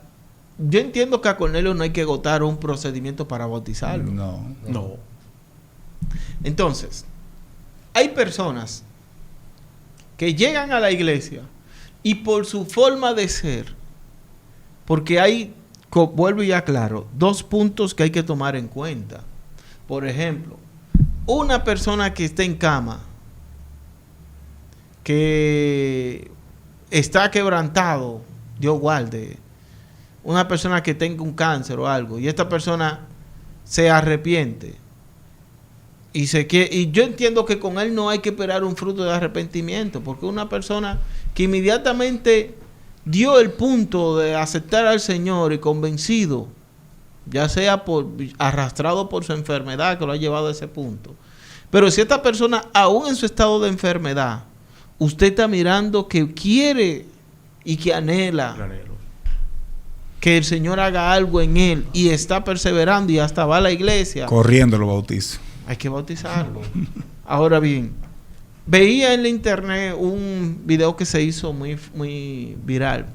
Speaker 1: Yo entiendo que a Cornelio no hay que agotar un procedimiento para bautizarlo. No. Entonces, hay personas que llegan a la iglesia y por su forma de ser, porque vuelvo y aclaro, 2 puntos que hay que tomar en cuenta. Por ejemplo, una persona que está en cama, que está quebrantado, Dios guarde, una persona que tenga un cáncer o algo, y esta persona se arrepiente, y yo entiendo que con él no hay que esperar un fruto de arrepentimiento, porque una persona que inmediatamente dio el punto de aceptar al Señor y convencido, ya sea arrastrado por su enfermedad que lo ha llevado a ese punto, pero si esta persona aún en su estado de enfermedad, usted está mirando que quiere y que anhela que el Señor haga algo en él y está perseverando y hasta va a la iglesia,
Speaker 2: corriendo lo bautizo.
Speaker 1: Hay que bautizarlo. Ahora bien, veía en la internet un video que se hizo muy, muy viral,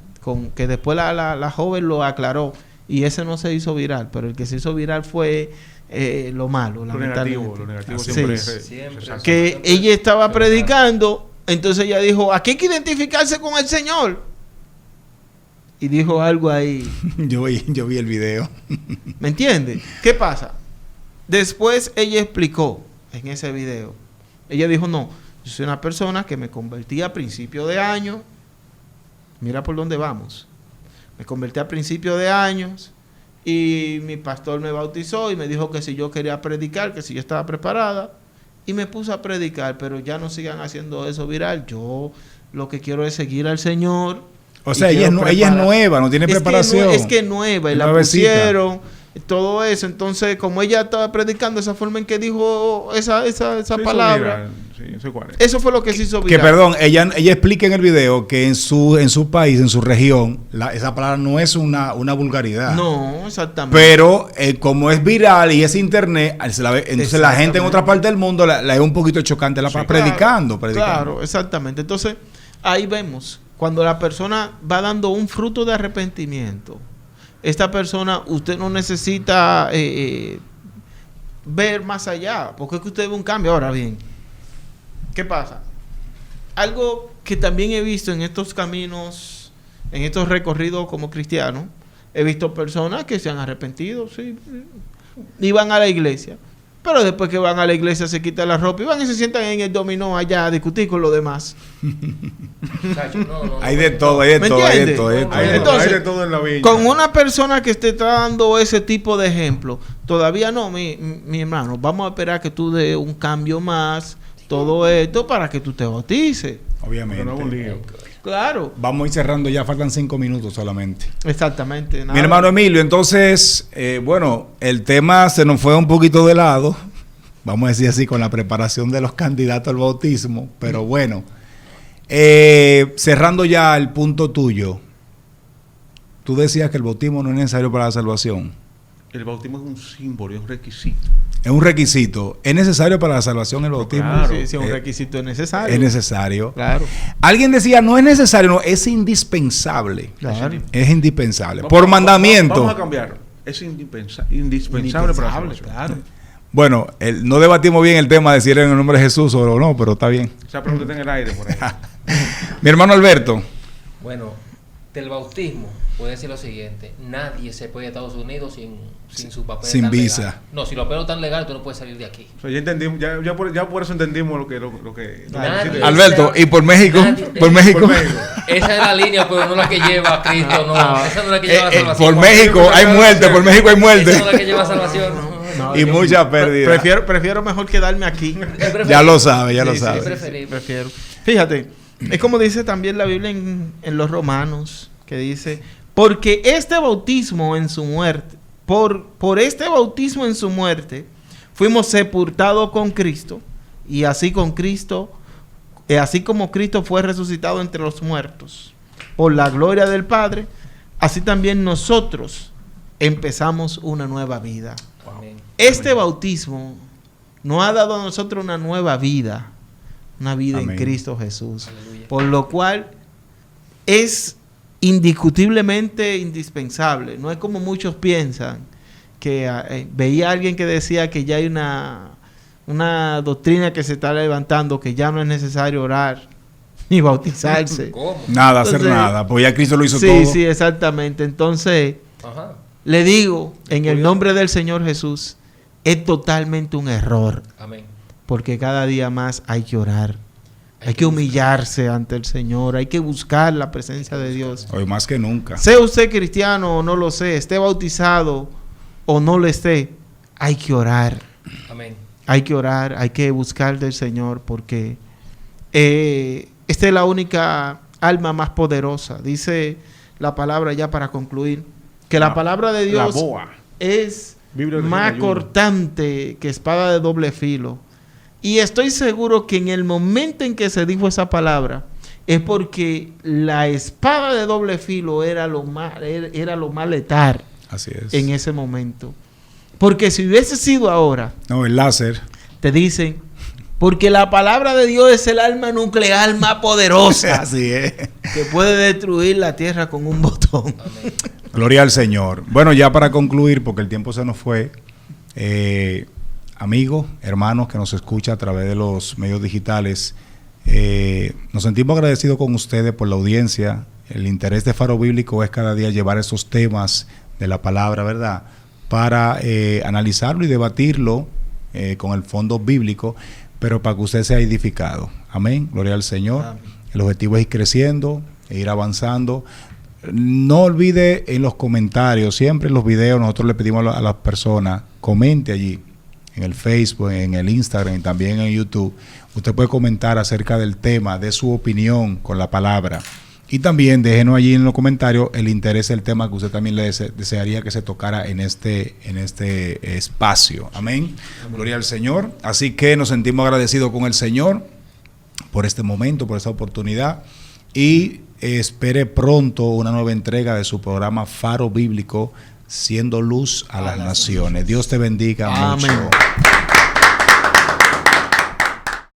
Speaker 1: que después la joven lo aclaró, y ese no se hizo viral, pero el que se hizo viral fue lo malo,
Speaker 4: lo negativo
Speaker 1: sí.
Speaker 4: siempre.
Speaker 1: Que ella estaba predicando Entonces ella dijo, aquí hay que identificarse con el Señor. Y dijo algo ahí.
Speaker 2: Yo vi el video.
Speaker 1: ¿Me entiendes? ¿Qué pasa? Después ella explicó en ese video. Ella dijo, no, yo soy una persona que me convertí a principio de año. Mira por dónde vamos. Me convertí a principio de años y mi pastor me bautizó y me dijo que si yo quería predicar, que si yo estaba preparada. Y me puse a predicar, pero ya no sigan haciendo eso viral. Yo lo que quiero es seguir al Señor.
Speaker 2: O sea, ella es nueva, no tiene preparación.
Speaker 1: Es que nueva, y la pusieron, todo eso. Entonces, como ella estaba predicando, esa forma en que dijo esa palabra.
Speaker 4: Sí, eso, ¿cuál es?
Speaker 1: Eso fue lo que se hizo viral.
Speaker 2: Que perdón, ella explica en el video que en su país, en su región, esa palabra no es una vulgaridad.
Speaker 1: No, exactamente.
Speaker 2: Pero como es viral y es internet, entonces la gente en otra parte del mundo la es un poquito chocante la predicando.
Speaker 1: Claro, exactamente. Entonces, ahí vemos, cuando la persona va dando un fruto de arrepentimiento, esta persona, usted no necesita ver más allá, porque es que usted ve un cambio. Ahora bien, ¿qué pasa? Algo que también he visto en estos caminos, en estos recorridos como cristiano, he visto personas que se han arrepentido, sí, y van a la iglesia, pero después que van a la iglesia se quitan la ropa y van y se sientan en el dominó allá a discutir con los demás.
Speaker 2: Hay de todo, hay de todo, hay de todo.
Speaker 1: Entonces,
Speaker 4: hay de todo en la viña.
Speaker 1: con una persona que esté dando ese tipo de ejemplo, todavía no, mi hermano, vamos a esperar que tú des un cambio más, todo esto para que tú te bautices.
Speaker 2: Obviamente.
Speaker 4: No es un lío.
Speaker 1: Claro.
Speaker 2: Vamos a ir cerrando ya, faltan 5 minutos solamente.
Speaker 1: Exactamente.
Speaker 2: Mi hermano Emilio, entonces, bueno, el tema se nos fue un poquito de lado, vamos a decir así, con la preparación de los candidatos al bautismo, pero bueno, cerrando ya el punto tuyo, tú decías que el bautismo no es necesario para la salvación.
Speaker 4: El bautismo es un símbolo, es un requisito.
Speaker 2: Es un requisito. ¿Es necesario para la salvación el bautismo?
Speaker 4: Claro.
Speaker 1: Sí, un requisito es necesario.
Speaker 2: Es necesario.
Speaker 1: Claro.
Speaker 2: Alguien decía, no es necesario, no, es indispensable.
Speaker 1: Claro.
Speaker 2: Es indispensable. Por mandamiento.
Speaker 4: Vamos a cambiarlo. Es indispensable para la salvación.
Speaker 1: Claro.
Speaker 2: Bueno, no debatimos bien el tema de si era en el nombre de Jesús o no, pero está bien.
Speaker 4: Esa pregunta está en el aire por ahí.
Speaker 2: Mi hermano Alberto.
Speaker 3: Bueno, del bautismo, puedo decir lo siguiente: nadie se puede ir a Estados Unidos sin su papel.
Speaker 2: Sin visa.
Speaker 3: Legal. No, si los papeles están legales, tú no puedes salir de aquí.
Speaker 4: O sea, ya entendimos, ya por eso entendimos lo que
Speaker 3: Nadie.
Speaker 2: Alberto, ¿y por México?
Speaker 3: Nadie.
Speaker 2: ¿Por México?
Speaker 4: Por México.
Speaker 3: Esa es la línea, pero no la que lleva a Cristo, no. Esa no es la que lleva a salvación.
Speaker 2: Por México hay muerte, por México hay muerte.
Speaker 3: Esa no es la que lleva a salvación. No,
Speaker 2: Y mucha pérdida.
Speaker 1: Prefiero mejor quedarme aquí.
Speaker 2: Ya lo sabe, ya lo
Speaker 1: Sí,
Speaker 2: sabe.
Speaker 3: Es preferible.
Speaker 1: Prefiero. Fíjate, es como dice también la Biblia en los Romanos, que dice, porque este bautismo en su muerte, por este bautismo en su muerte, fuimos sepultados con Cristo, y así con Cristo, así como Cristo fue resucitado entre los muertos, por la gloria del Padre, así también nosotros empezamos una nueva vida.
Speaker 3: Amén.
Speaker 1: Este bautismo nos ha dado a nosotros una nueva vida, una vida
Speaker 2: Amén.
Speaker 1: en Cristo Jesús,
Speaker 3: Aleluya.
Speaker 1: por lo cual es indiscutiblemente indispensable. No es como muchos piensan, que veía a alguien que decía que ya hay una doctrina que se está levantando, que ya no es necesario orar ni bautizarse.
Speaker 3: ¿Cómo?
Speaker 2: Nada, hacer
Speaker 1: Entonces,
Speaker 2: nada, pues ya Cristo lo hizo
Speaker 1: Sí,
Speaker 2: todo.
Speaker 1: sí, exactamente. Entonces,
Speaker 3: Ajá.
Speaker 1: le digo, en el nombre del Señor Jesús, es totalmente un error,
Speaker 3: Amén.
Speaker 1: porque cada día más hay que orar. Hay que humillarse ante el Señor, hay que buscar la presencia de Dios.
Speaker 2: Hoy más que nunca.
Speaker 1: Sea usted cristiano o no lo sea, esté bautizado o no lo esté, hay que orar.
Speaker 3: Amén.
Speaker 1: Hay que orar, hay que buscar del Señor, porque esta es la única alma más poderosa. Dice la palabra, ya para concluir, que la palabra de Dios
Speaker 4: La boa.
Speaker 1: es
Speaker 4: Biblia de
Speaker 1: más
Speaker 4: 61.
Speaker 1: cortante que espada de doble filo. Y estoy seguro que en el momento en que se dijo esa palabra, es porque la espada de doble filo era lo más letal
Speaker 2: Así es.
Speaker 1: en ese momento. Porque si hubiese sido ahora,
Speaker 2: No, el láser.
Speaker 1: te dicen, porque la palabra de Dios es el arma nuclear más poderosa
Speaker 2: Así es.
Speaker 1: que puede destruir la tierra con un botón.
Speaker 3: Amén.
Speaker 2: Gloria al Señor. Bueno, ya para concluir, porque el tiempo se nos fue, amigos, hermanos que nos escuchan a través de los medios digitales, Nos sentimos agradecidos con ustedes por la audiencia. El interés de Faro Bíblico es cada día llevar esos temas de la palabra, ¿verdad?, para analizarlo y debatirlo con el fondo bíblico, pero para que usted sea edificado. Amén. Gloria al Señor. Amén. El objetivo es ir creciendo e ir avanzando. No olvide en los comentarios, siempre en los videos nosotros le pedimos a las personas, comente allí, en el Facebook, en el Instagram y también en YouTube. Usted puede comentar acerca del tema, de su opinión con la palabra. Y también déjenos allí en los comentarios el interés del tema que usted también le desearía que se tocara en este espacio. Amén. Amén. Gloria al Señor. Así que nos sentimos agradecidos con el Señor por este momento, por esta oportunidad. Y espere pronto una nueva entrega de su programa Faro Bíblico, siendo luz a las naciones. Dios te bendiga mucho.